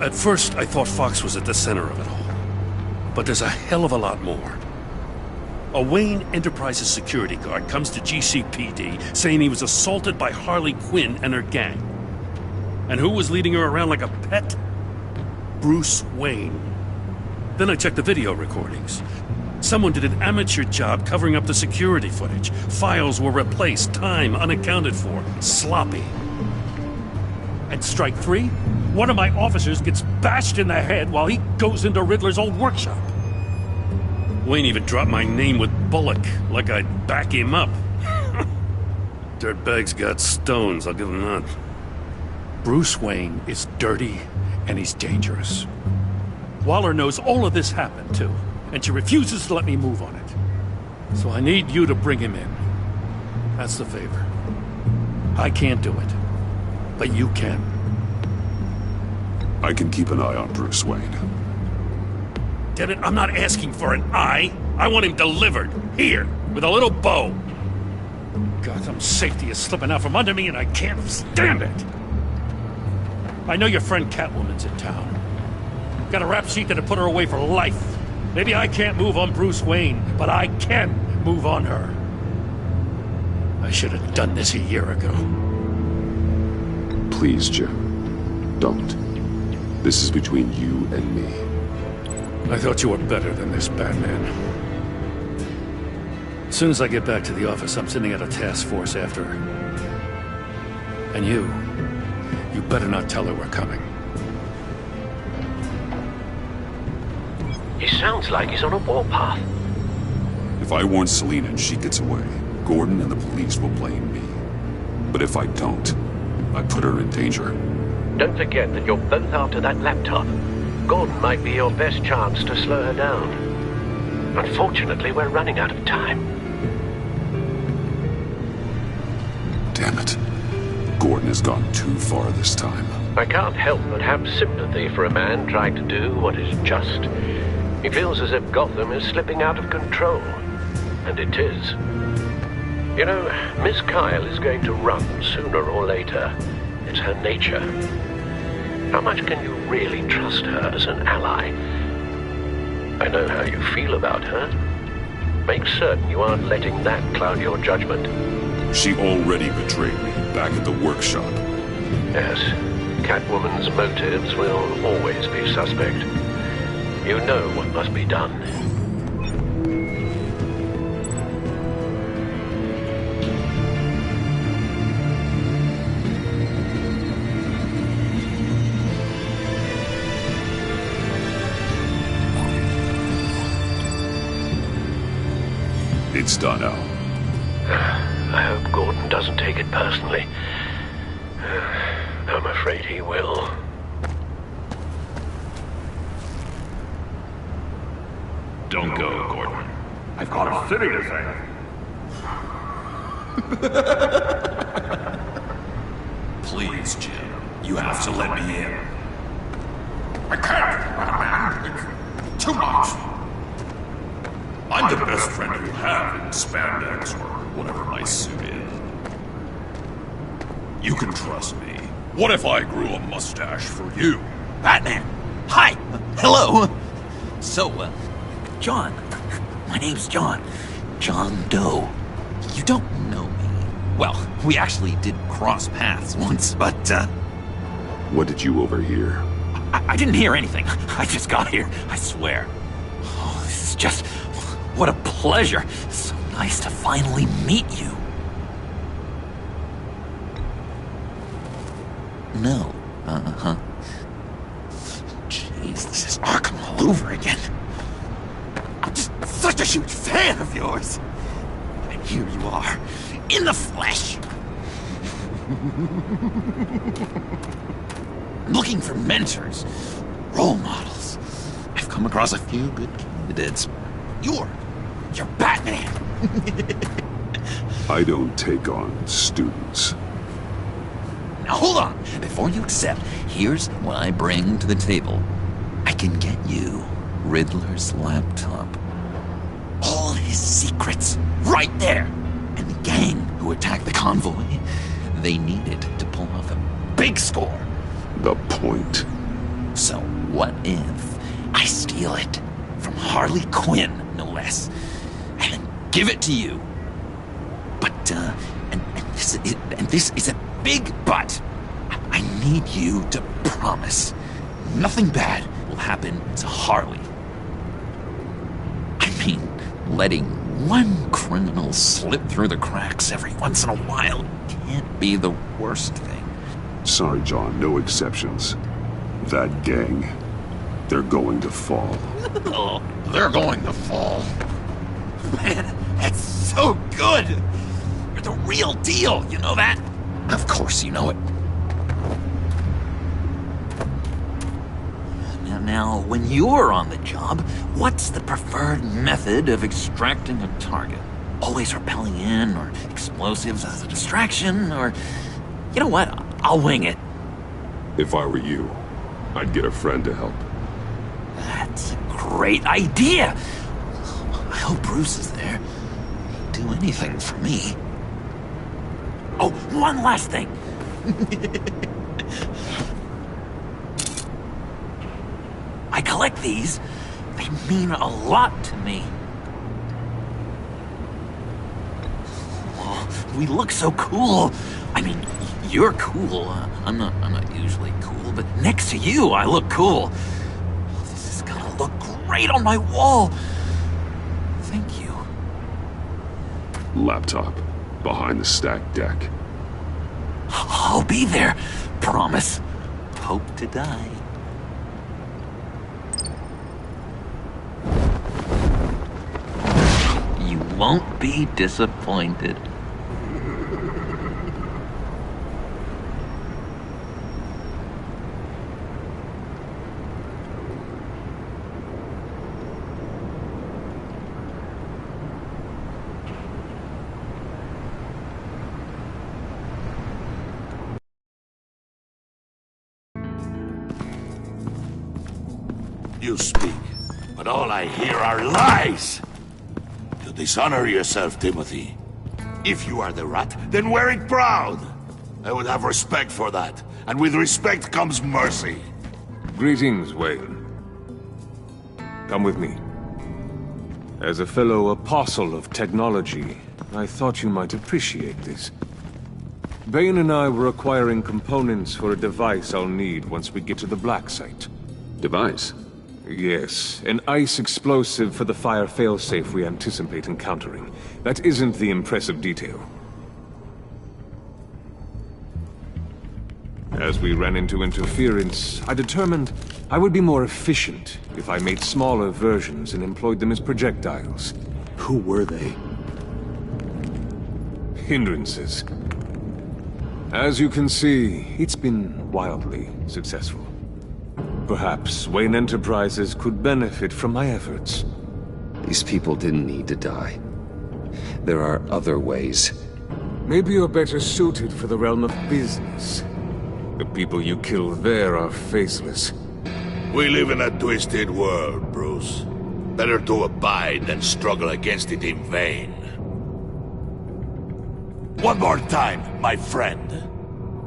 At first, I thought Fox was at the center of it all. But there's a hell of a lot more. A Wayne Enterprises security guard comes to GCPD saying he was assaulted by Harley Quinn and her gang. And who was leading her around like a pet? Bruce Wayne. Then I checked the video recordings. Someone did an amateur job covering up the security footage. Files were replaced, time unaccounted for, sloppy. And strike three, one of my officers gets bashed in the head while he goes into Riddler's old workshop. Wayne even dropped my name with Bullock, like I'd back him up. Dirtbag's got stones, I'll give him that. Bruce Wayne is dirty, and he's dangerous. Waller knows all of this happened, too, and she refuses to let me move on it. So I need you to bring him in. That's the favor. I can't do it, but you can. I can keep an eye on Bruce Wayne. Damn it, I'm not asking for an eye. I want him delivered, here, with a little bow. Gotham safety is slipping out from under me and I can't stand it. I know your friend Catwoman's in town. Got a rap sheet that'll put her away for life. Maybe I can't move on Bruce Wayne, but I can move on her. I should have done this a year ago. Please, Jim. Don't. This is between you and me. I thought you were better than this, Batman. As soon as I get back to the office, I'm sending out a task force after her. And you better not tell her we're coming. He sounds like he's on a warpath. If I warn Selina and she gets away, Gordon and the police will blame me. But if I don't, I put her in danger. Don't forget that you're both after that laptop. Gordon might be your best chance to slow her down. Unfortunately, we're running out of time. Damn it. Gordon has gone too far this time. I can't help but have sympathy for a man trying to do what is just. He feels as if Gotham is slipping out of control. And it is. You know, Miss Kyle is going to run sooner or later. It's her nature. How much can you really trust her as an ally? I know how you feel about her. Make certain you aren't letting that cloud your judgment. She already betrayed me back at the workshop. Yes, Catwoman's motives will always be suspect. You know what must be done. It's done, Al. I hope Gordon doesn't take it personally. I'm afraid he will. Don't go, Gordon. I've got a city to save. Please, Jim. You have to let me in. I can't, man. It's too much. I'm the best friend you have in spandex or whatever my suit is. You can trust me. What if I grew a mustache for you? Batman! Hi! Hello! So, John. My name's John. John Doe. You don't know me. Well, we actually did cross paths once, but, What did you overhear? I didn't hear anything. I just got here, I swear. Oh, this is just... What a pleasure. So nice to finally meet you. No. Uh-huh. Jeez, this is Arkham all over again. I'm just such a huge fan of yours. And here you are, in the flesh. I'm looking for mentors, role models. I've come across a few good candidates. You're Batman. I don't take on students. Now hold on. Before you accept, here's what I bring to the table. I can get you Riddler's laptop. All his secrets, right there. And the gang who attacked the convoy, they needed to pull off a big score. The point. So what if I steal it from Harley Quinn, no less, and then give it to you? But, and this is a big but. I need you to promise nothing bad will happen to Harley. I mean, letting one criminal slip through the cracks every once in a while can't be the worst thing. Sorry, John, no exceptions. That gang, they're going to fall. Oh, they're going to fall. Man, that's so good! You're the real deal, you know that? Of course you know it. Now, when you're on the job, what's the preferred method of extracting a target? Always rappelling in, or explosives as a distraction, or... You know what? I'll wing it. If I were you, I'd get a friend to help. That's a great idea! I hope Bruce is there. He'd do anything for me. Oh, one last thing! I collect these. They mean a lot to me. Oh, we look so cool. I mean, you're cool. I'm not usually cool, but next to you, I look cool. This is gonna look great on my wall. Thank you. Laptop, behind the stacked deck. I'll be there. Promise. Hope to die. You won't be disappointed. You speak, but all I hear are lies! You dishonor yourself, Timothy. If you are the rat, then wear it proud! I would have respect for that, and with respect comes mercy. Greetings, Wayne. Come with me. As a fellow apostle of technology, I thought you might appreciate this. Bane and I were acquiring components for a device I'll need once we get to the Black Site. Device? Yes, an ice explosive for the fire failsafe we anticipate encountering. That isn't the impressive detail. As we ran into interference, I determined I would be more efficient if I made smaller versions and employed them as projectiles. Who were they? Hindrances. As you can see, it's been wildly successful. Perhaps Wayne Enterprises could benefit from my efforts. These people didn't need to die. There are other ways. Maybe you're better suited for the realm of business. The people you kill there are faceless. We live in a twisted world, Bruce. Better to abide than struggle against it in vain. One more time, my friend.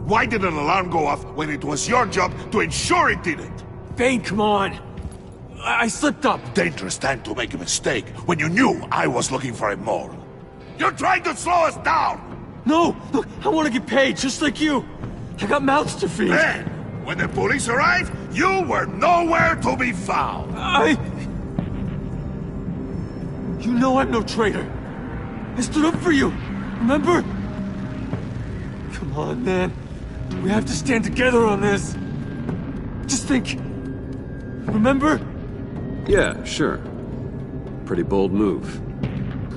Why did an alarm go off when it was your job to ensure it didn't? Bane, come on! I slipped up! Dangerous time to make a mistake when you knew I was looking for a mole. You're trying to slow us down! No! Look, I want to get paid, just like you! I got mouths to feed! Then, when the police arrived, you were nowhere to be found! You know I'm no traitor! I stood up for you, remember? Come on, man. We have to stand together on this. Just think. Remember? Yeah, sure. Pretty bold move.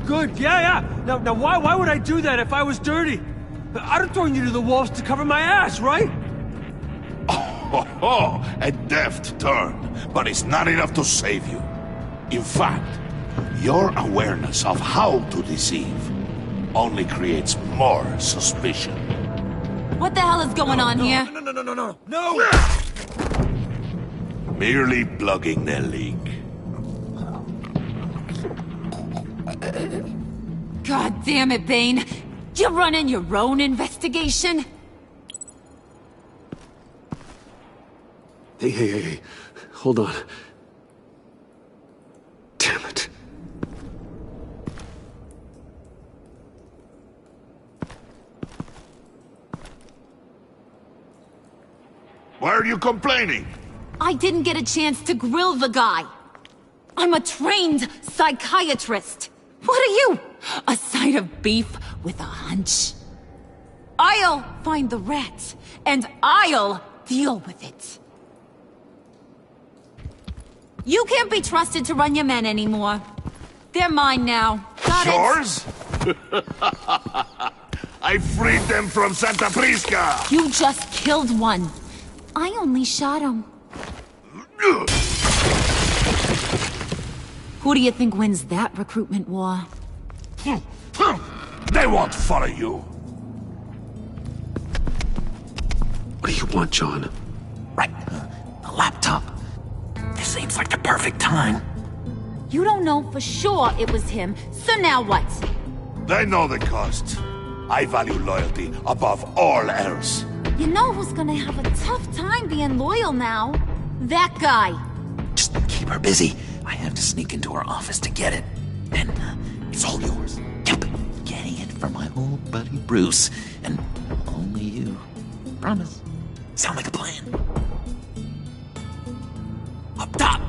Good, yeah. Now why would I do that if I was dirty? I'd have thrown you to the wolves to cover my ass, right? Oh, a deft turn, but it's not enough to save you. In fact, your awareness of how to deceive only creates more suspicion. What the hell is going on here? No! Merely plugging the leak. God damn it, Bane. You're running your own investigation? Hey. Hold on. Damn it. Why are you complaining? I didn't get a chance to grill the guy. I'm a trained psychiatrist. What are you? A side of beef with a hunch? I'll find the rat, and I'll deal with it. You can't be trusted to run your men anymore. They're mine now. Got it? Yours? I freed them from Santa Prisca! You just killed one. I only shot him. Who do you think wins that recruitment war? They won't follow you. What do you want, John? Right. A laptop. This seems like the perfect time. You don't know for sure it was him, so now what? They know the cost. I value loyalty above all else. You know who's gonna have a tough time being loyal now? That guy. Just keep her busy. I have to sneak into her office to get it. And it's all yours. Yep. Getting it for my old buddy Bruce. And only you. Promise. Sound like a plan. Up top!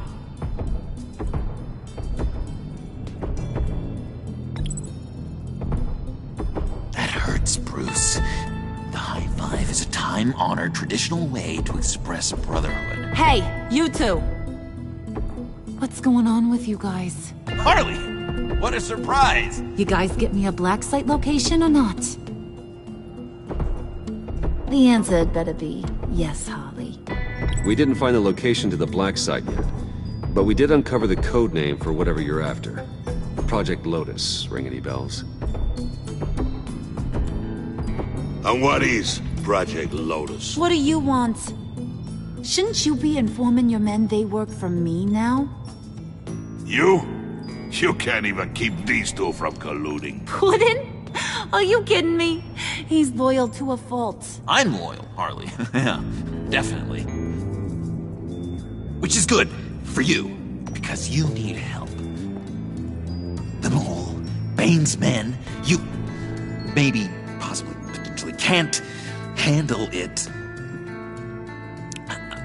That hurts, Bruce. The high five is a time-honored traditional way to express brotherhood. Hey, you two. What's going on with you guys? Harley! What a surprise! You guys get me a black site location or not? The answer had better be yes, Harley. We didn't find the location to the black site yet, but we did uncover the code name for whatever you're after. Project Lotus. Ring any bells? And what is Project Lotus? What do you want? Shouldn't you be informing your men they work for me now? You? You can't even keep these two from colluding. Puddin'? Are you kidding me? He's loyal to a fault. I'm loyal, Harley. Yeah, definitely. Which is good for you, because you need help. The mole, Bane's men, you maybe, possibly, potentially can't handle it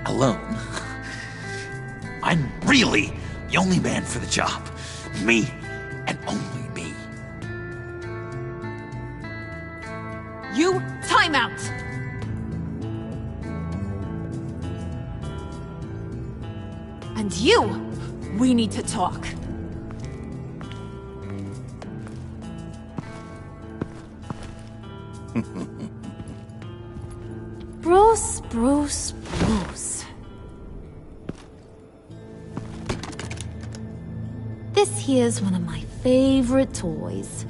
alone. I'm really the only man for the job. Me, and only me. You, time out! And you, we need to talk. Bruce. This here's one of my favorite toys.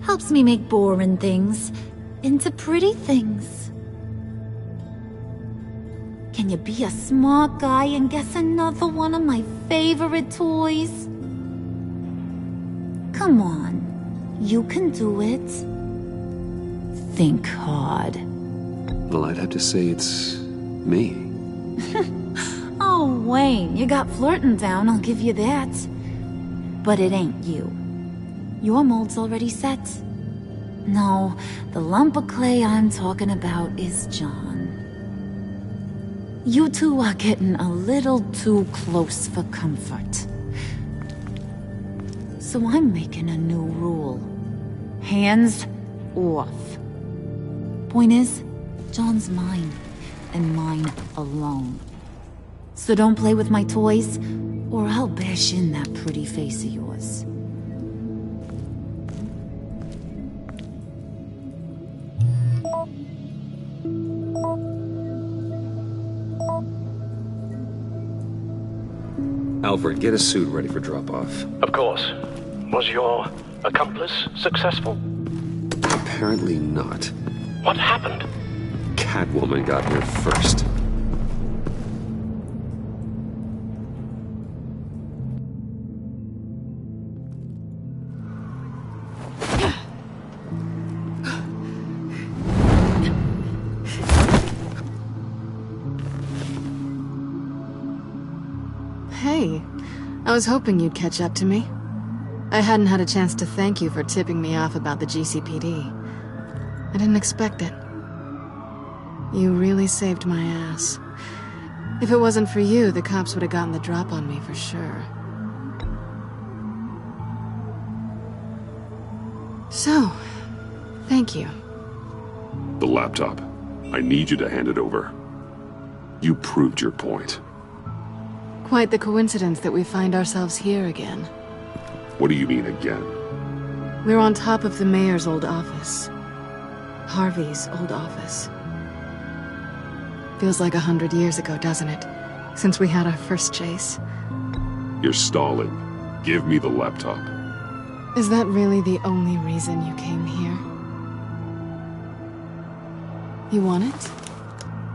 Helps me make boring things into pretty things. Can you be a smart guy and guess another one of my favorite toys? Come on, you can do it. Think hard. Well, I'd have to say it's me. Oh, Wayne, you got flirting down, I'll give you that. But it ain't you. Your mold's already set. No, the lump of clay I'm talking about is John. You two are getting a little too close for comfort. So I'm making a new rule. Hands off. Point is, John's mine, and mine alone. So don't play with my toys, or I'll bash in that pretty face of yours. Alfred, get a suit ready for drop-off. Of course. Was your accomplice successful? Apparently not. What happened? Catwoman got here first. Hey, I was hoping you'd catch up to me. I hadn't had a chance to thank you for tipping me off about the GCPD. I didn't expect it. You really saved my ass. If it wasn't for you, the cops would have gotten the drop on me for sure. So, thank you. The laptop. I need you to hand it over. You proved your point. Quite the coincidence that we find ourselves here again. What do you mean again? We're on top of the mayor's old office. Harvey's old office. Feels like 100 years ago, doesn't it? Since we had our first chase. You're stalling. Give me the laptop. Is that really the only reason you came here? You want it?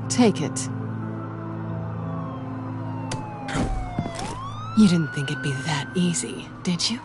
Take it. You didn't think it'd be that easy, did you?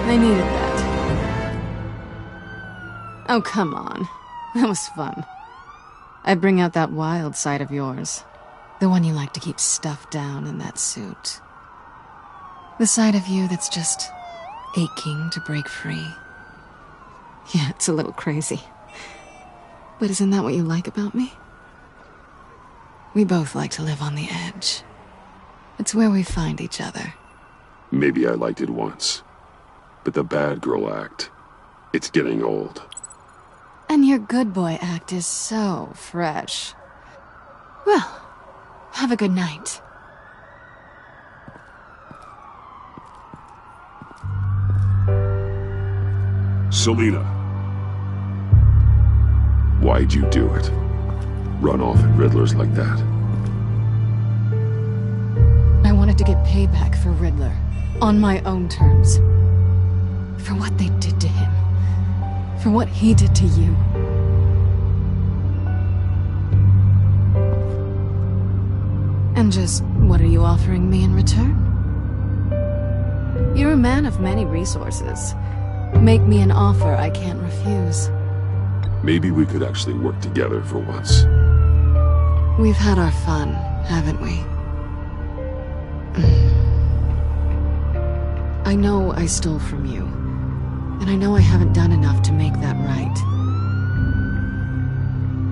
I needed that. Oh, come on. That was fun. I bring out that wild side of yours. The one you like to keep stuffed down in that suit. The side of you that's just aching to break free. Yeah, it's a little crazy. But isn't that what you like about me? We both like to live on the edge. It's where we find each other. Maybe I liked it once. But the bad girl act, it's getting old. And your good boy act is so fresh. Well, have a good night. Selina. Why'd you do it? Run off at Riddlers like that? I wanted to get payback for Riddler. On my own terms. For what they did to him. For what he did to you. And just, what are you offering me in return? You're a man of many resources. Make me an offer I can't refuse. Maybe we could actually work together for once. We've had our fun, haven't we? I know I stole from you. And I know I haven't done enough to make that right.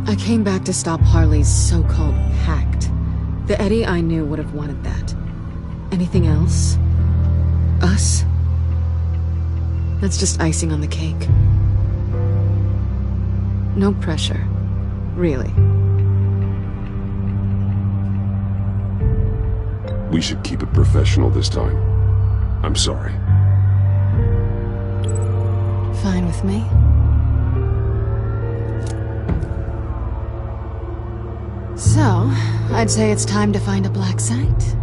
I came back to stop Harley's so-called pact. The Eddie I knew would have wanted that. Anything else? Us? That's just icing on the cake. No pressure. Really. We should keep it professional this time. I'm sorry. Fine with me. So, I'd say it's time to find a black site,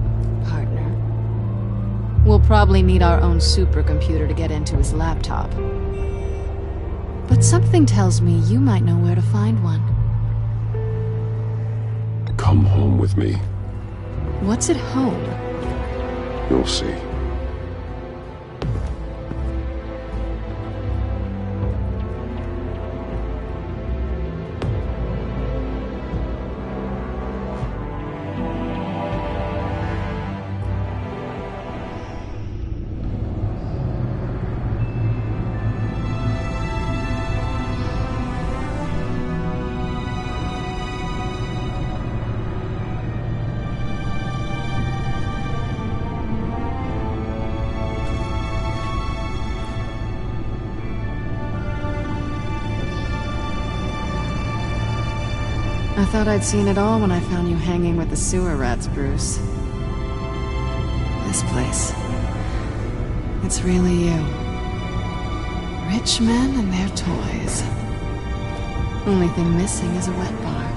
partner. We'll probably need our own supercomputer to get into his laptop. But something tells me you might know where to find one. Come home with me. What's at home? You'll see. I thought I'd seen it all when I found you hanging with the sewer rats, Bruce. This place. It's really you. Rich men and their toys. Only thing missing is a wet bar.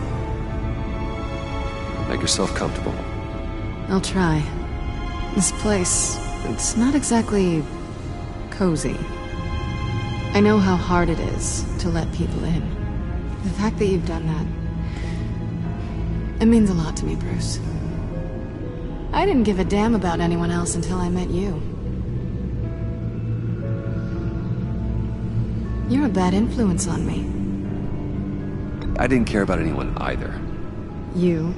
Make yourself comfortable. I'll try. This place, it's not exactly cozy. I know how hard it is to let people in. The fact that you've done that, it means a lot to me, Bruce. I didn't give a damn about anyone else until I met you. You're a bad influence on me. I didn't care about anyone either. You?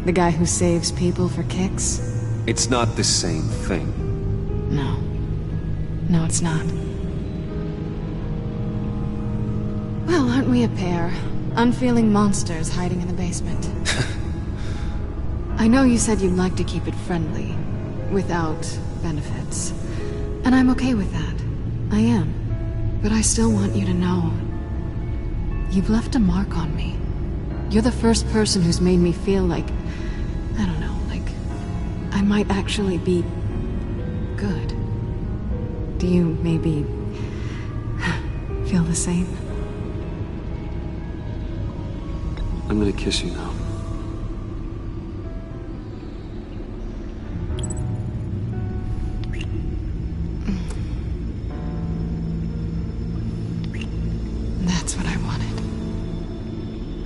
The guy who saves people for kicks? It's not the same thing. No. No, it's not. Well, aren't we a pair? Unfeeling monsters hiding in the basement. I know you said you'd like to keep it friendly, without benefits. And I'm okay with that. I am. But I still want you to know. You've left a mark on me. You're the first person who's made me feel like, I don't know, like I might actually be good. Do you maybe feel the same? I'm gonna kiss you now. That's what I wanted.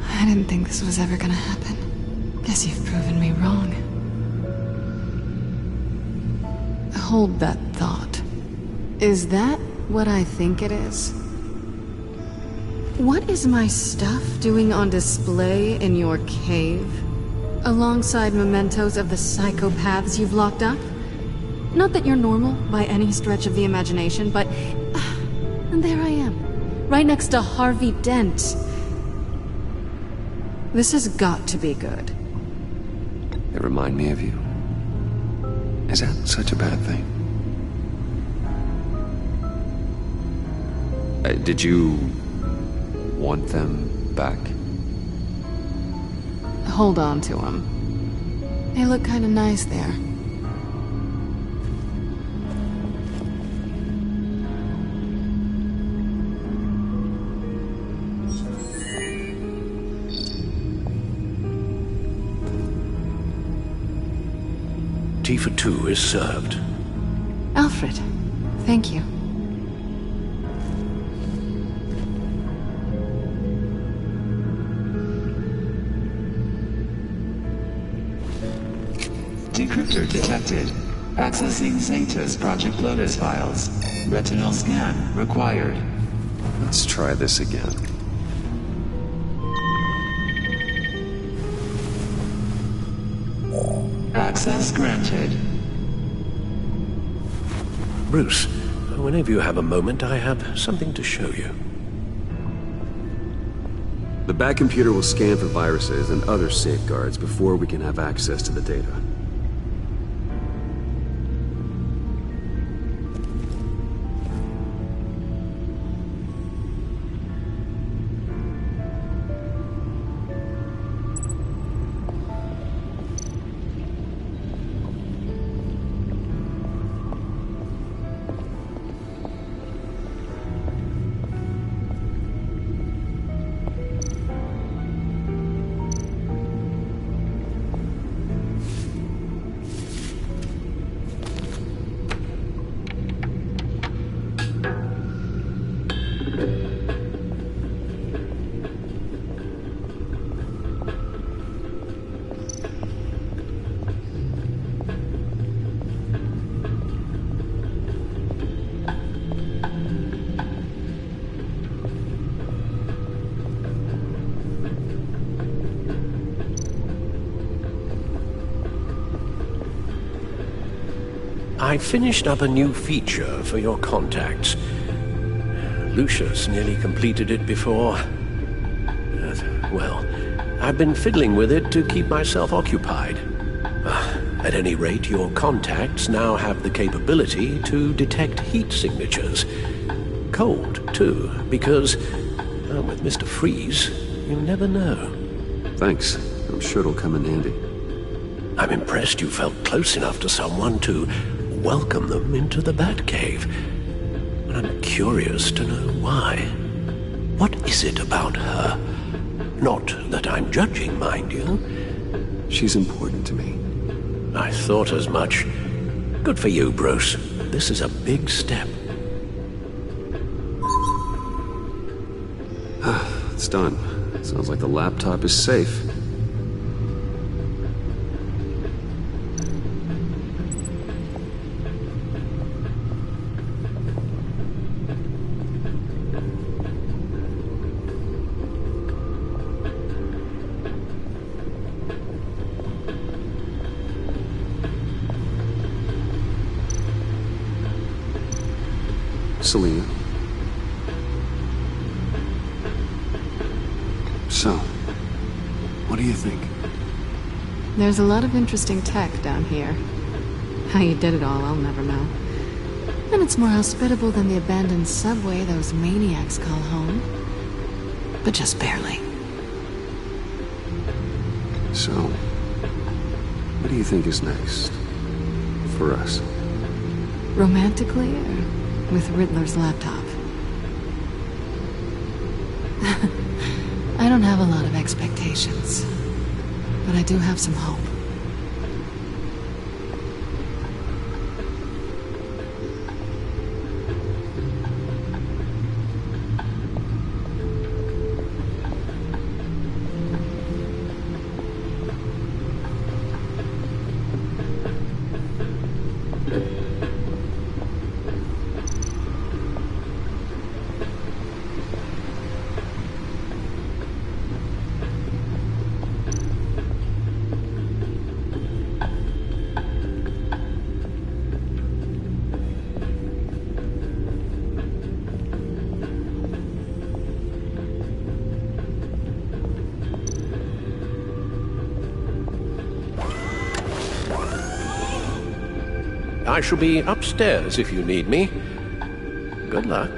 I didn't think this was ever gonna happen. Guess you've proven me wrong. Hold that thought. Is that what I think it is? What is my stuff doing on display in your cave? Alongside mementos of the psychopaths you've locked up? Not that you're normal by any stretch of the imagination, but... and there I am, right next to Harvey Dent. This has got to be good. They remind me of you. Is that such a bad thing? Did you want them back? Hold on to them. They look kind of nice there. Tea for two is served. Alfred, thank you. Decryptor detected. Accessing Zeta's Project Lotus files. Retinal scan required. Let's try this again. Access granted. Bruce, whenever you have a moment, I have something to show you. The back computer will scan for viruses and other safeguards before we can have access to the data. I finished up a new feature for your contacts. Lucius nearly completed it before. Well, I've been fiddling with it to keep myself occupied. At any rate, your contacts now have the capability to detect heat signatures. Cold, too, because, with Mr. Freeze, you never know. Thanks. I'm sure it'll come in handy. I'm impressed you felt close enough to someone to welcome them into the Batcave. But I'm curious to know why. What is it about her? Not that I'm judging, mind you. She's important to me. I thought as much. Good for you, Bruce. This is a big step. It's done. Sounds like the laptop is safe. Selina. So, what do you think? There's a lot of interesting tech down here. How you did it all, I'll never know. And it's more hospitable than the abandoned subway those maniacs call home. But just barely. So, what do you think is next? For us? Romantically, or with Riddler's laptop? I don't have a lot of expectations, but I do have some hope. I shall be upstairs if you need me. Good luck.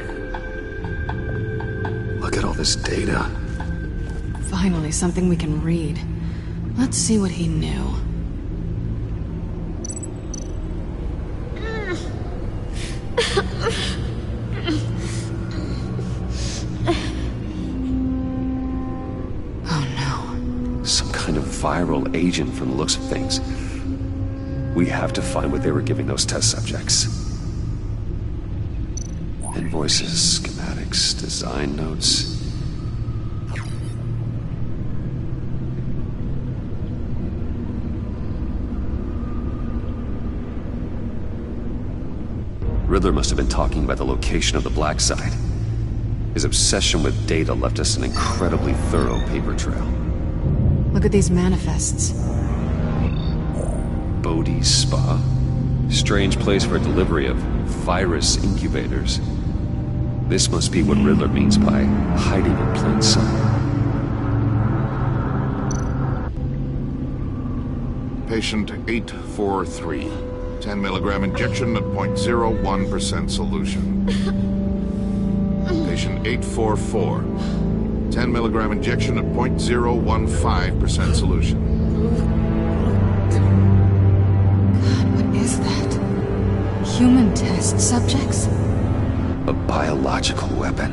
Look at all this data. Finally, something we can read. Let's see what he knew. Oh no. Some kind of viral agent from the looks of things. We have to find what they were giving those test subjects. Invoices, schematics, design notes. Riddler must have been talking about the location of the black site. His obsession with data left us an incredibly thorough paper trail. Look at these manifests. Bodhi's Spa? Strange place for delivery of virus incubators. This must be what Riddler means by hiding in plain sight. Patient 843. 10 milligram injection at 0.01% solution. Patient 844. 10 milligram injection at 0.015% solution. God, what is that? Human test subjects? A biological weapon.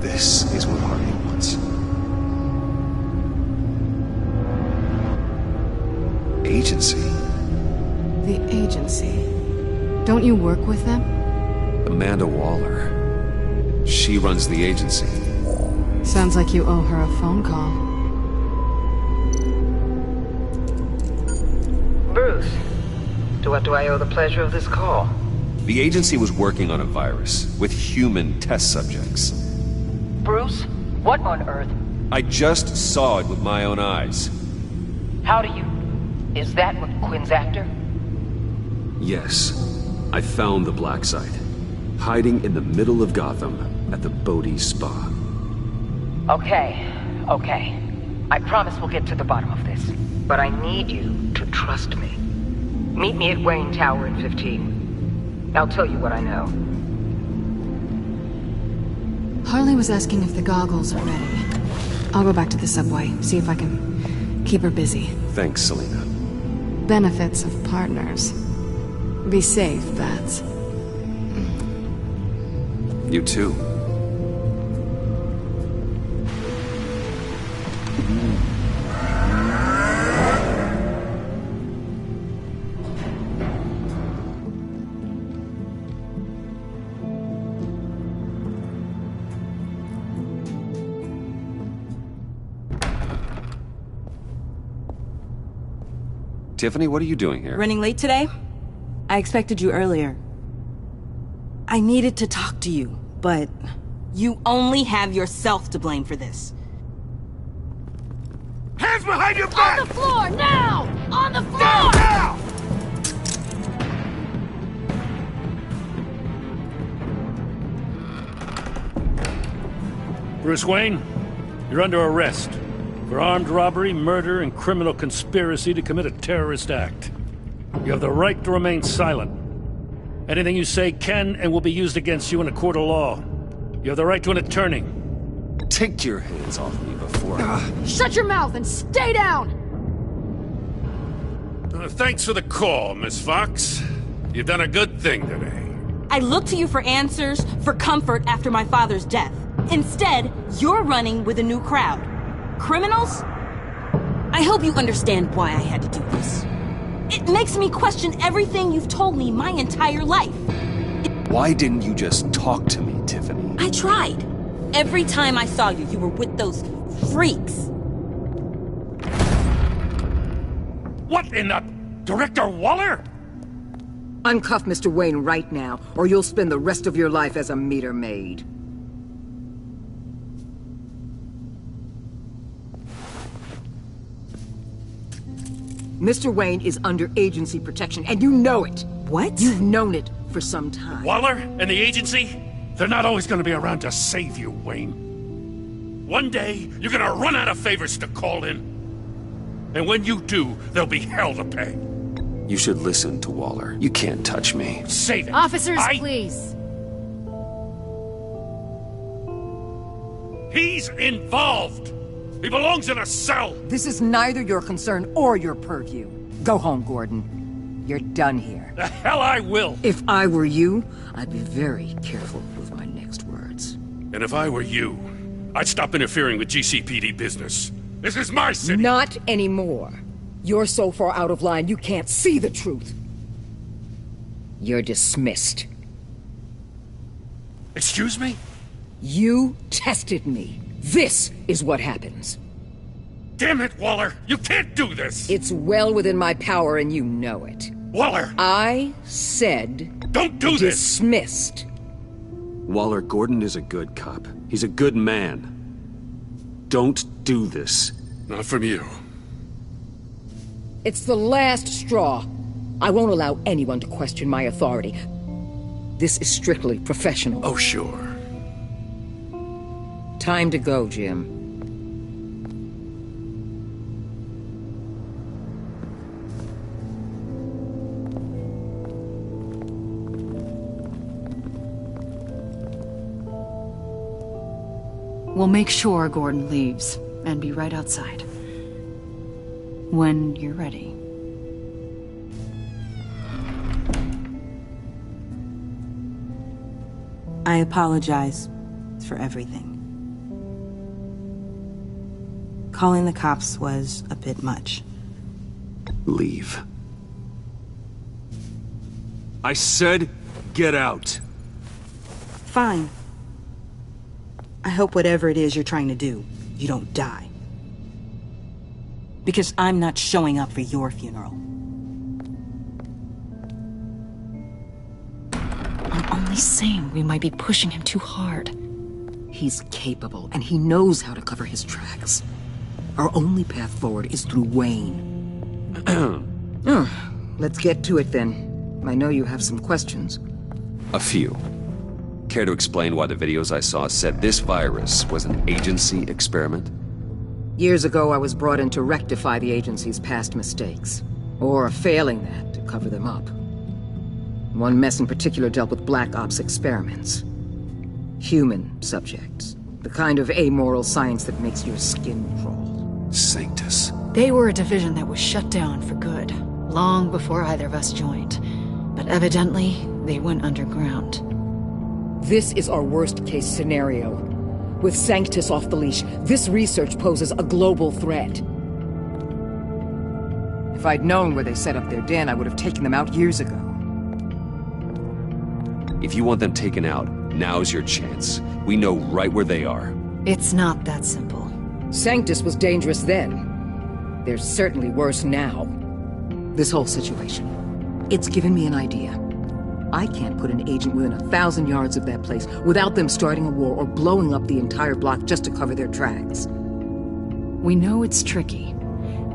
This is what Harvey wants. Agency. The agency. Don't you work with them? Amanda Waller. She runs the agency. Sounds like you owe her a phone call. Bruce, to what do I owe the pleasure of this call? The agency was working on a virus with human test subjects. Bruce, what on earth? I just saw it with my own eyes. How do you? Is that what Quinn's after? Yes. I found the black site. Hiding in the middle of Gotham at the Bodhi Spa. Okay. I promise we'll get to the bottom of this. But I need you to trust me. Meet me at Wayne Tower in 15. I'll tell you what I know. Harley was asking if the goggles are ready. I'll go back to the subway, see if I can keep her busy. Thanks, Selena. Benefits of partners. Be safe, Bats. You too. Tiffany, what are you doing here? Running late today? I expected you earlier. I needed to talk to you, but you only have yourself to blame for this. Hands behind your back! On the floor, now! On the floor! Now! Bruce Wayne, you're under arrest for armed robbery, murder, and criminal conspiracy to commit a terrorist act. You have the right to remain silent. Anything you say can and will be used against you in a court of law. You have the right to an attorney. Take your hands off me before I... Shut your mouth and stay down! Thanks for the call, Miss Fox. You've done a good thing today. I looked to you for answers, for comfort after my father's death. Instead, you're running with a new crowd. Criminals? I hope you understand why I had to do this. It makes me question everything you've told me my entire life. Why didn't you just talk to me, Tiffany? I tried. Every time I saw you, you were with those freaks. What in the... Director Waller? Uncuff Mr. Wayne right now, or you'll spend the rest of your life as a meter maid. Mr. Wayne is under agency protection, and you know it. What? You've known it for some time. Waller and the agency? They're not always gonna be around to save you, Wayne. One day, you're gonna run out of favors to call in. And when you do, there'll be hell to pay. You should listen to Waller. You can't touch me. Save it. Officers, please. He's involved. He belongs in a cell! This is neither your concern or your purview. Go home, Gordon. You're done here. The hell I will! If I were you, I'd be very careful with my next words. And if I were you, I'd stop interfering with GCPD business. This is my city! Not anymore. You're so far out of line you can't see the truth. You're dismissed. Excuse me? You tested me. This is what happens. Damn it, Waller! You can't do this! It's well within my power and you know it. Waller! I said... Don't do this! Dismissed. Waller, Gordon is a good cop. He's a good man. Don't do this. Not from you. It's the last straw. I won't allow anyone to question my authority. This is strictly professional. Oh, sure. Time to go, Jim. We'll make sure Gordon leaves, and be right outside. When you're ready. I apologize for everything. Calling the cops was a bit much. Leave. I said, get out. Fine. I hope whatever it is you're trying to do, you don't die. Because I'm not showing up for your funeral. I'm only saying we might be pushing him too hard. He's capable, and he knows how to cover his tracks. Our only path forward is through Wayne. Let's get to it then. I know you have some questions. A few. Care to explain why the videos I saw said this virus was an agency experiment? Years ago, I was brought in to rectify the agency's past mistakes. Or failing that, to cover them up. One mess in particular dealt with Black Ops experiments. Human subjects. The kind of amoral science that makes your skin crawl. Sanctus. They were a division that was shut down for good, long before either of us joined. But evidently, they went underground. This is our worst-case scenario. With Sanctus off the leash, this research poses a global threat. If I'd known where they set up their den, I would have taken them out years ago. If you want them taken out, now's your chance. We know right where they are. It's not that simple. Sanctus was dangerous then. They're certainly worse now. This whole situation, it's given me an idea. I can't put an agent within 1,000 yards of that place without them starting a war or blowing up the entire block just to cover their tracks. We know it's tricky,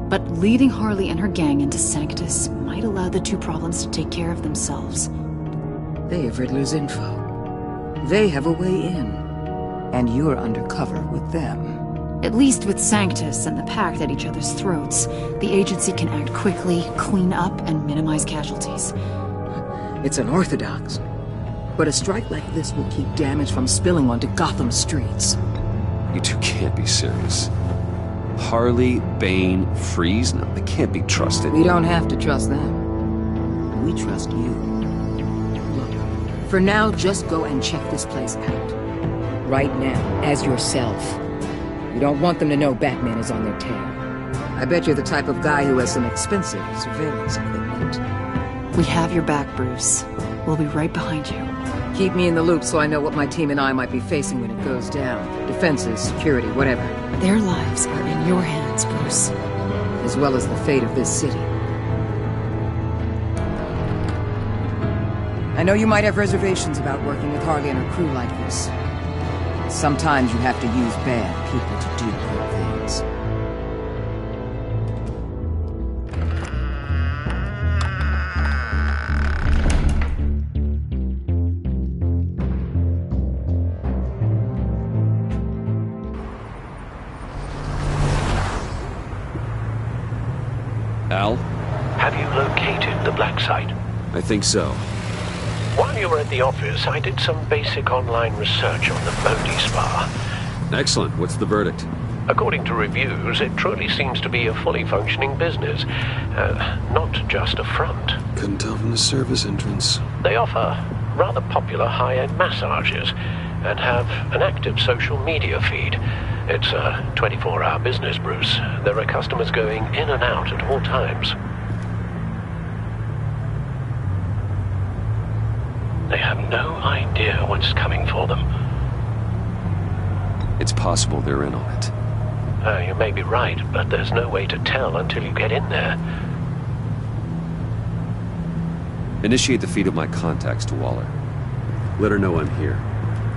but leading Harley and her gang into Sanctus might allow the two problems to take care of themselves. They have Riddler's info. They have a way in. And you're undercover with them. At least with Sanctus and the Pact at each other's throats, the agency can act quickly, clean up, and minimize casualties. It's unorthodox. But a strike like this will keep damage from spilling onto Gotham streets. You two can't be serious. Harley, Bane, Freeze? No, they can't be trusted. We don't have to trust them. We trust you. Look, for now, just go and check this place out. Right now, as yourself. You don't want them to know Batman is on their tail. I bet you're the type of guy who has some expensive surveillance equipment. We have your back, Bruce. We'll be right behind you. Keep me in the loop so I know what my team and I might be facing when it goes down. Defenses, security, whatever. Their lives are in your hands, Bruce. As well as the fate of this city. I know you might have reservations about working with Harley and her crew like this. Sometimes you have to use bad people to do good things. Al? Have you located the black site? I think so. While you were at the office, I did some basic online research on the Bodhi Spa. Excellent. What's the verdict? According to reviews, it truly seems to be a fully functioning business. Not just a front. Couldn't tell from the service entrance. They offer rather popular high-end massages and have an active social media feed. It's a 24-hour business, Bruce. There are customers going in and out at all times. They have no idea what's coming for them. It's possible they're in on it. You may be right, but there's no way to tell until you get in there. Initiate the feed of my contacts to Waller. Let her know I'm here.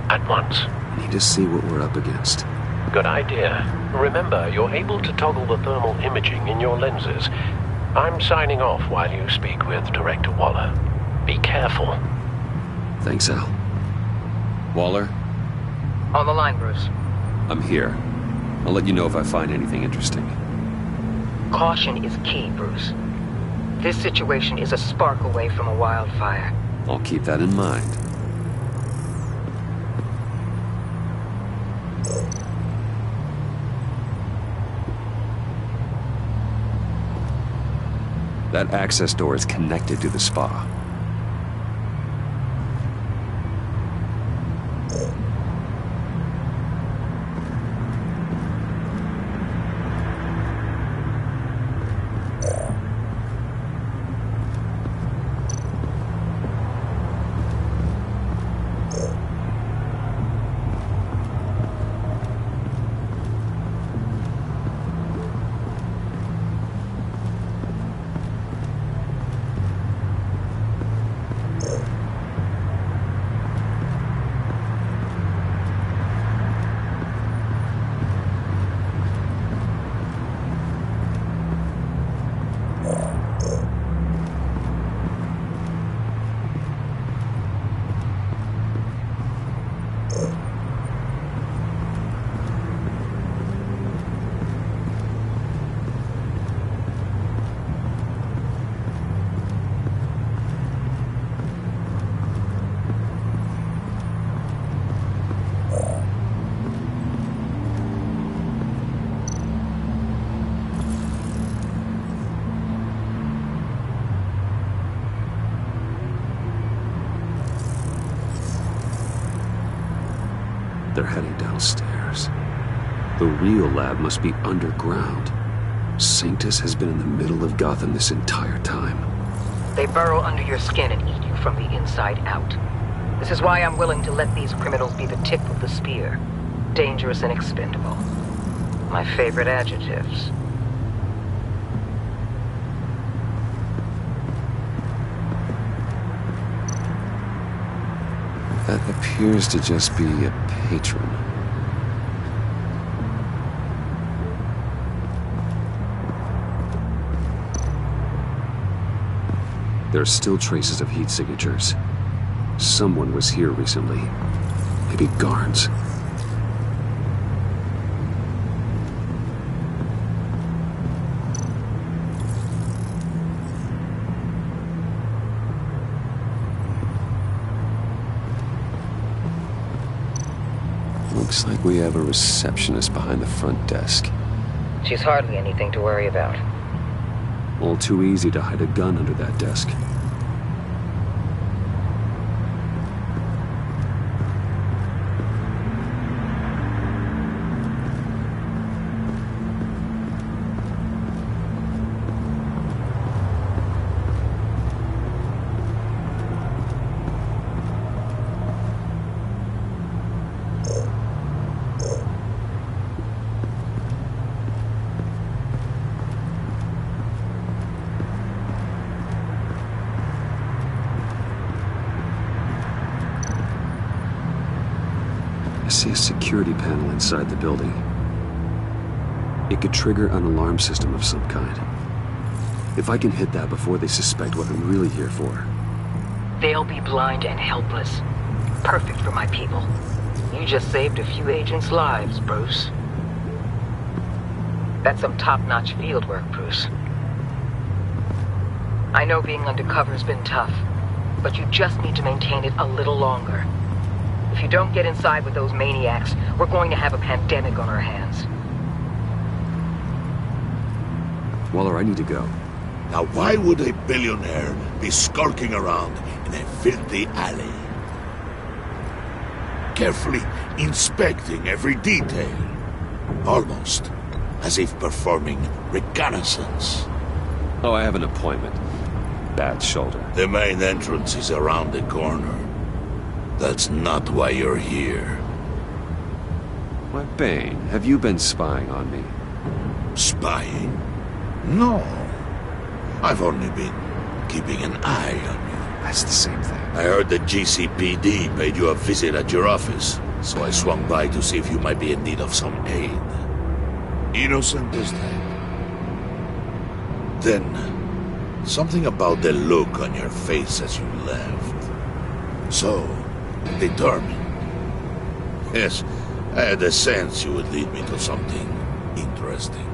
At once. I need to see what we're up against. Good idea. Remember, you're able to toggle the thermal imaging in your lenses. I'm signing off while you speak with Director Waller. Be careful. Thanks, Al. Waller? On the line, Bruce. I'm here. I'll let you know if I find anything interesting. Caution is key, Bruce. This situation is a spark away from a wildfire. I'll keep that in mind. That access door is connected to the spa. They're heading downstairs. The real lab must be underground. Sanctus has been in the middle of Gotham this entire time. They burrow under your skin and eat you from the inside out. This is why I'm willing to let these criminals be the tip of the spear. Dangerous and expendable. My favorite adjectives. That appears to just be a patron. There are still traces of heat signatures. Someone was here recently. Maybe guards. Looks like we have a receptionist behind the front desk. She's hardly anything to worry about. All too easy to hide a gun under that desk. I see a security panel inside the building. It could trigger an alarm system of some kind. If I can hit that before they suspect what I'm really here for. They'll be blind and helpless. Perfect for my people. You just saved a few agents' lives, Bruce. That's some top-notch field work, Bruce. I know being undercover's been tough, but you just need to maintain it a little longer. If you don't get inside with those maniacs, we're going to have a pandemic on our hands. Waller, I need to go. Now why would a billionaire be skulking around in a filthy alley? Carefully inspecting every detail. Almost as if performing reconnaissance. Oh, I have an appointment. Bad shoulder. The main entrance is around the corner. That's not why you're here. Why, Bane, have you been spying on me? Spying? No. I've only been keeping an eye on you. That's the same thing. I heard the GCPD paid you a visit at your office, so I swung by to see if you might be in need of some aid. Innocent as that. Then, something about the look on your face as you left. So, determined. Yes, I had a sense you would lead me to something interesting.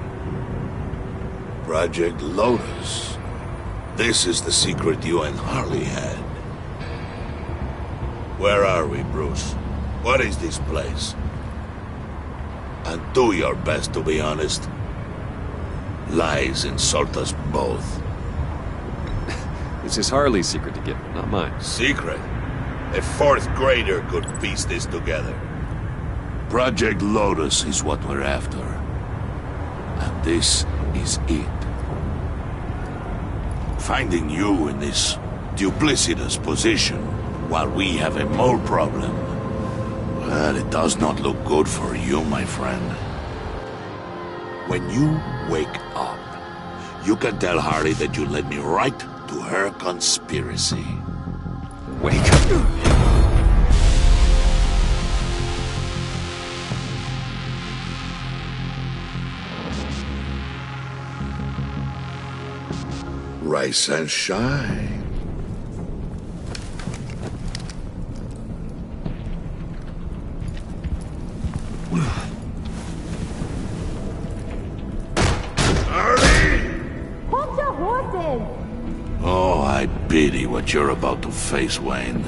Project Lotus. This is the secret you and Harley had. Where are we, Bruce? What is this place? And do your best to be honest. Lies insult us both. This is Harley's secret to get, not mine. Secret? A fourth grader could piece this together. Project Lotus is what we're after. And this is it. Finding you in this duplicitous position while we have a mole problem, well, it does not look good for you, my friend. When you wake up, you can tell Harley that you led me right to her conspiracy. Wake up. Rise and shine. Hold your horses! Oh, I pity what you're about to face, Wayne.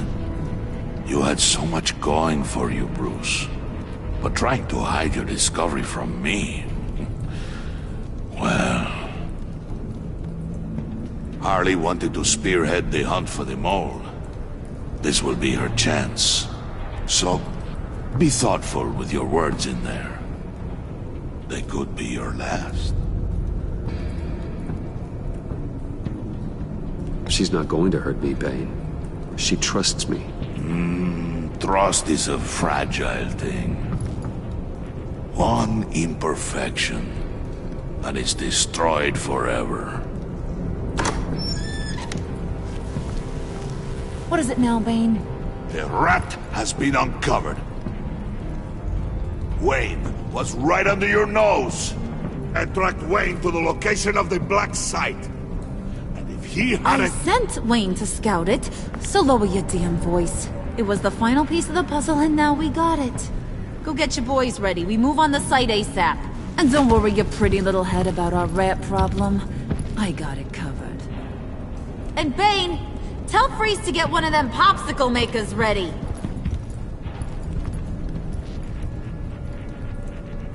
You had so much going for you, Bruce. But trying to hide your discovery from me... Well... Harley wanted to spearhead the hunt for the mole. This will be her chance. So, be thoughtful with your words in there. They could be your last. She's not going to hurt me, Bane. She trusts me. Trust is a fragile thing. One imperfection, and it's destroyed forever. What is it now, Bane? The rat has been uncovered. Wayne was right under your nose. And tracked Wayne to the location of the black site. And if he I hadn't... sent Wayne to scout it, so lower your damn voice. It was the final piece of the puzzle, and now we got it. Go get your boys ready. We move on the site ASAP. And don't worry your pretty little head about our rat problem. I got it covered. And Bane, tell Freeze to get one of them popsicle makers ready.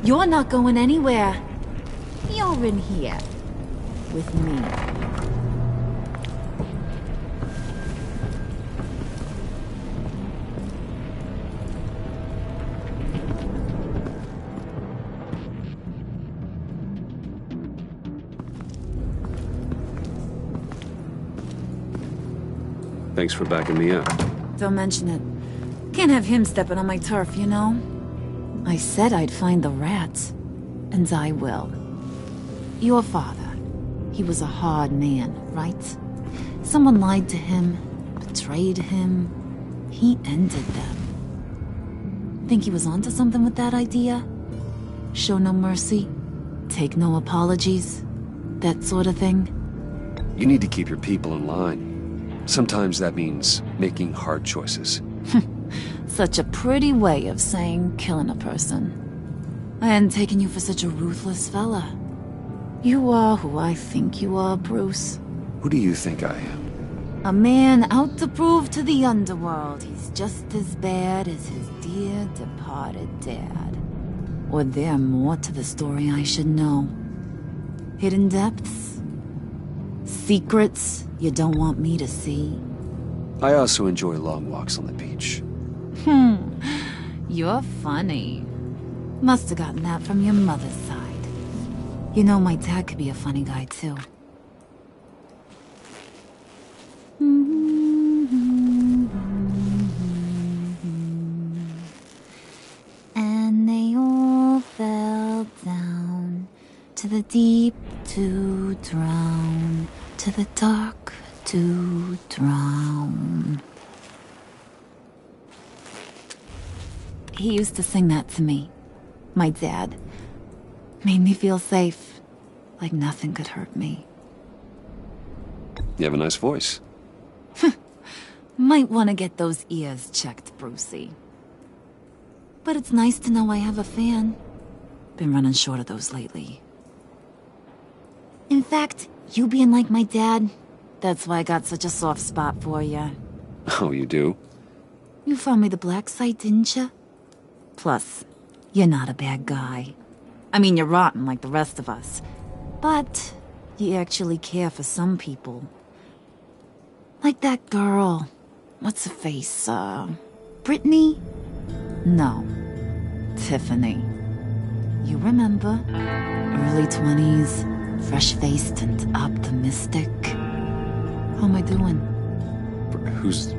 You're not going anywhere. You're in here. With me. Thanks for backing me up. Don't mention it. Can't have him stepping on my turf, you know? I said I'd find the rats. And I will. Your father. He was a hard man, right? Someone lied to him, betrayed him. He ended them. Think he was onto something with that idea? Show no mercy? Take no apologies? That sort of thing? You need to keep your people in line. Sometimes that means making hard choices. Such a pretty way of saying killing a person. I hadn't taken you for such a ruthless fella. You are who I think you are, Bruce. Who do you think I am? A man out to prove to the underworld he's just as bad as his dear departed dad. Or there more to the story I should know? Hidden depths? Secrets you don't want me to see? I also enjoy long walks on the beach. You're funny. Must have gotten that from your mother's side. You know my dad could be a funny guy, too. And they all fell down to the deep to drown, to the dark to drown. He used to sing that to me. My dad. Made me feel safe. Like nothing could hurt me. You have a nice voice. Might want to get those ears checked, Brucey. But it's nice to know I have a fan. Been running short of those lately. In fact, you being like my dad, that's why I got such a soft spot for you. Oh, you do? You found me the black site, didn't you? Plus, you're not a bad guy. I mean, you're rotten like the rest of us. But you actually care for some people. Like that girl. What's her face? Brittany? No. Tiffany. You remember? Early 20s, fresh-faced and optimistic. How am I doing? Who's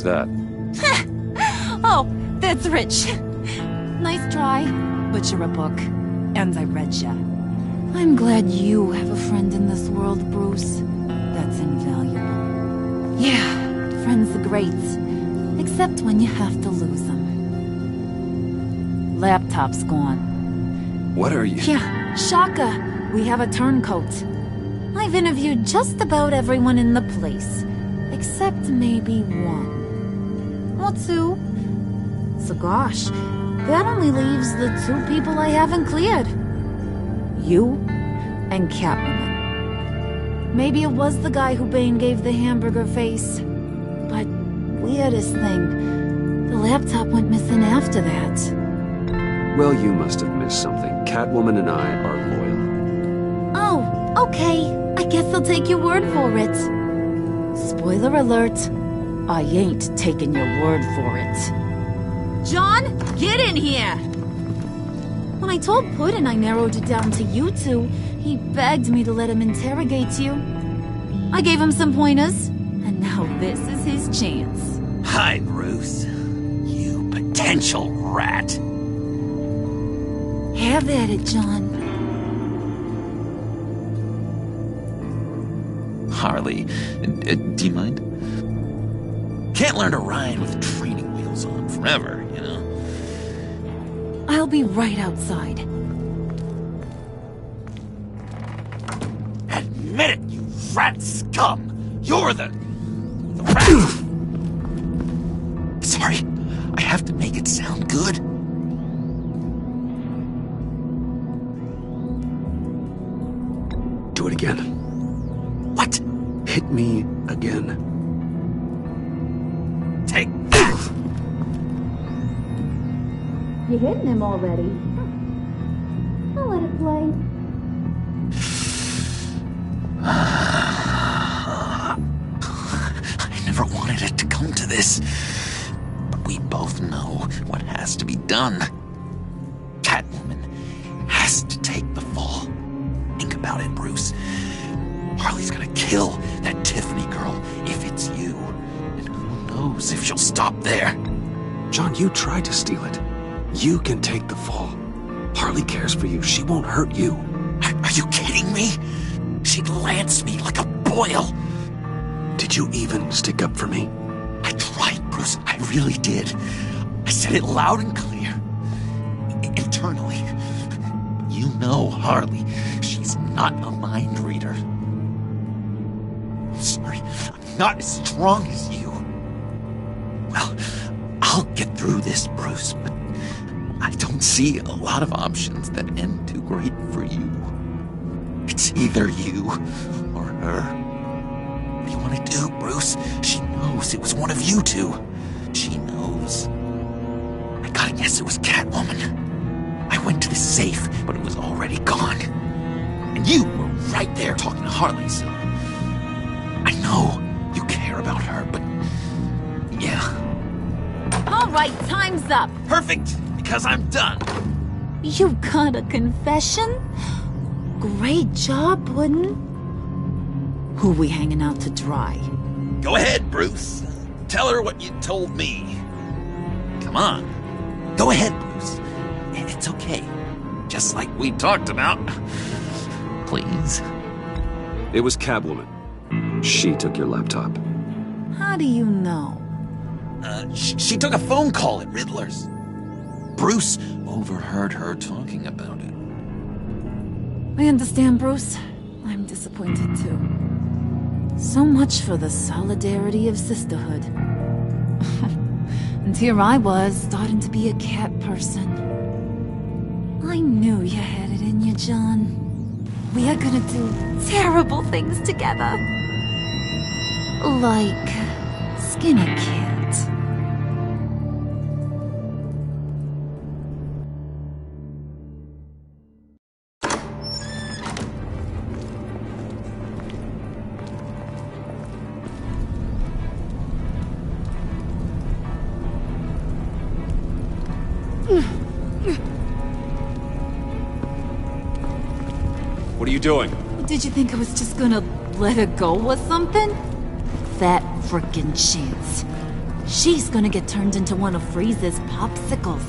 that? Oh, that's Rich. Nice try, but you're a book, and I read ya. I'm glad you have a friend in this world, Bruce. That's invaluable. Yeah, friends are great, except when you have to lose them. Laptop's gone. What are you... Yeah, shocker. We have a turncoat. I've interviewed just about everyone in the place, except maybe one. Or two. So gosh, that only leaves the 2 people I haven't cleared. You and Catwoman. Maybe it was the guy who Bane gave the hamburger face. But weirdest thing, the laptop went missing after that. Well, you must have missed something. Catwoman and I are loyal. Oh, okay. I guess I'll take your word for it. Spoiler alert. I ain't taking your word for it. John, get in here! When I told Puddin' I narrowed it down to you 2, he begged me to let him interrogate you. I gave him some pointers, and now this is his chance. Hi, Bruce. You potential rat. Have at it, John. Harley, do you mind? Can't learn to ride with training wheels on forever, you know? I'll be right outside. Admit it, you rat scum! You're the rat! Sorry, I have to make it sound good. Do it again. What? Hit me again. Take that! You hitting him already? I'll let it play. I never wanted it to come to this. But we both know what has to be done. Catwoman has to take the fall. Think about it, Bruce. Harley's gonna kill that Tiffany girl if it's you. And who knows if she'll stop there. John, you tried to steal it. You can take the fall. Harley cares for you. She won't hurt you. Are you kidding me? She'd lance me like a boil. Did you even stick up for me? I tried, Bruce. I really did. I said it loud and clear. Internally. You know Harley. She's not a mind reader. Sorry, I'm not as strong as you. Well, I'll get through this, Bruce, but I don't see a lot of options that end too great for you. It's either you or her. What do you want to do, Bruce? She knows it was one of you 2. She knows. I gotta guess it was Catwoman. I went to the safe, but it was already gone. And you were right there talking to Harley, so... I know you care about her, but... yeah. All right, time's up. Perfect, because I'm done. You got a confession? Great job, Puddin'. Who we hanging out to dry? Go ahead, Bruce. Tell her what you told me. Come on. Go ahead, Bruce. It's okay. Just like we talked about. Please. It was Catwoman. She took your laptop. How do you know? She took a phone call at Riddler's. Bruce overheard her talking about it. I understand, Bruce. I'm disappointed too. So much for the solidarity of sisterhood. And here I was, starting to be a cat person. I knew you had it in you, John. We are gonna do terrible things together. Like skin a cat. you doing? Did you think I was just gonna let her go or something? Fat frickin' chance. She's gonna get turned into one of Freeze's popsicles.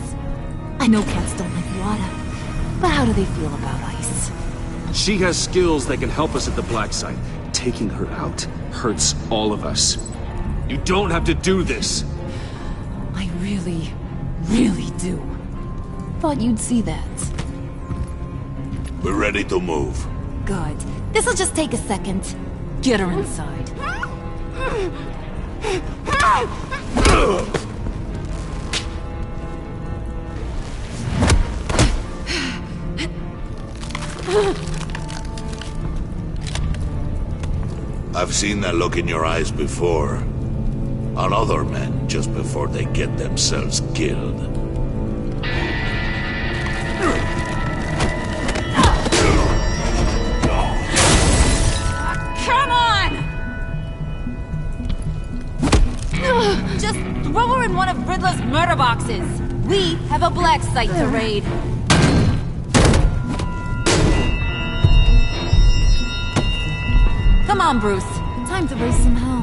I know cats don't like water, but how do they feel about ice? She has skills that can help us at the black site. Taking her out hurts all of us. You don't have to do this. I really, really do. Thought you'd see that. We're ready to move. Good. This'll just take a second. Get her inside. I've seen that look in your eyes before. On other men, just before they get themselves killed. Come on! Just throw her in one of Riddler's murder boxes. We have a black site to raid. Come on, Bruce. Time to raise some hell.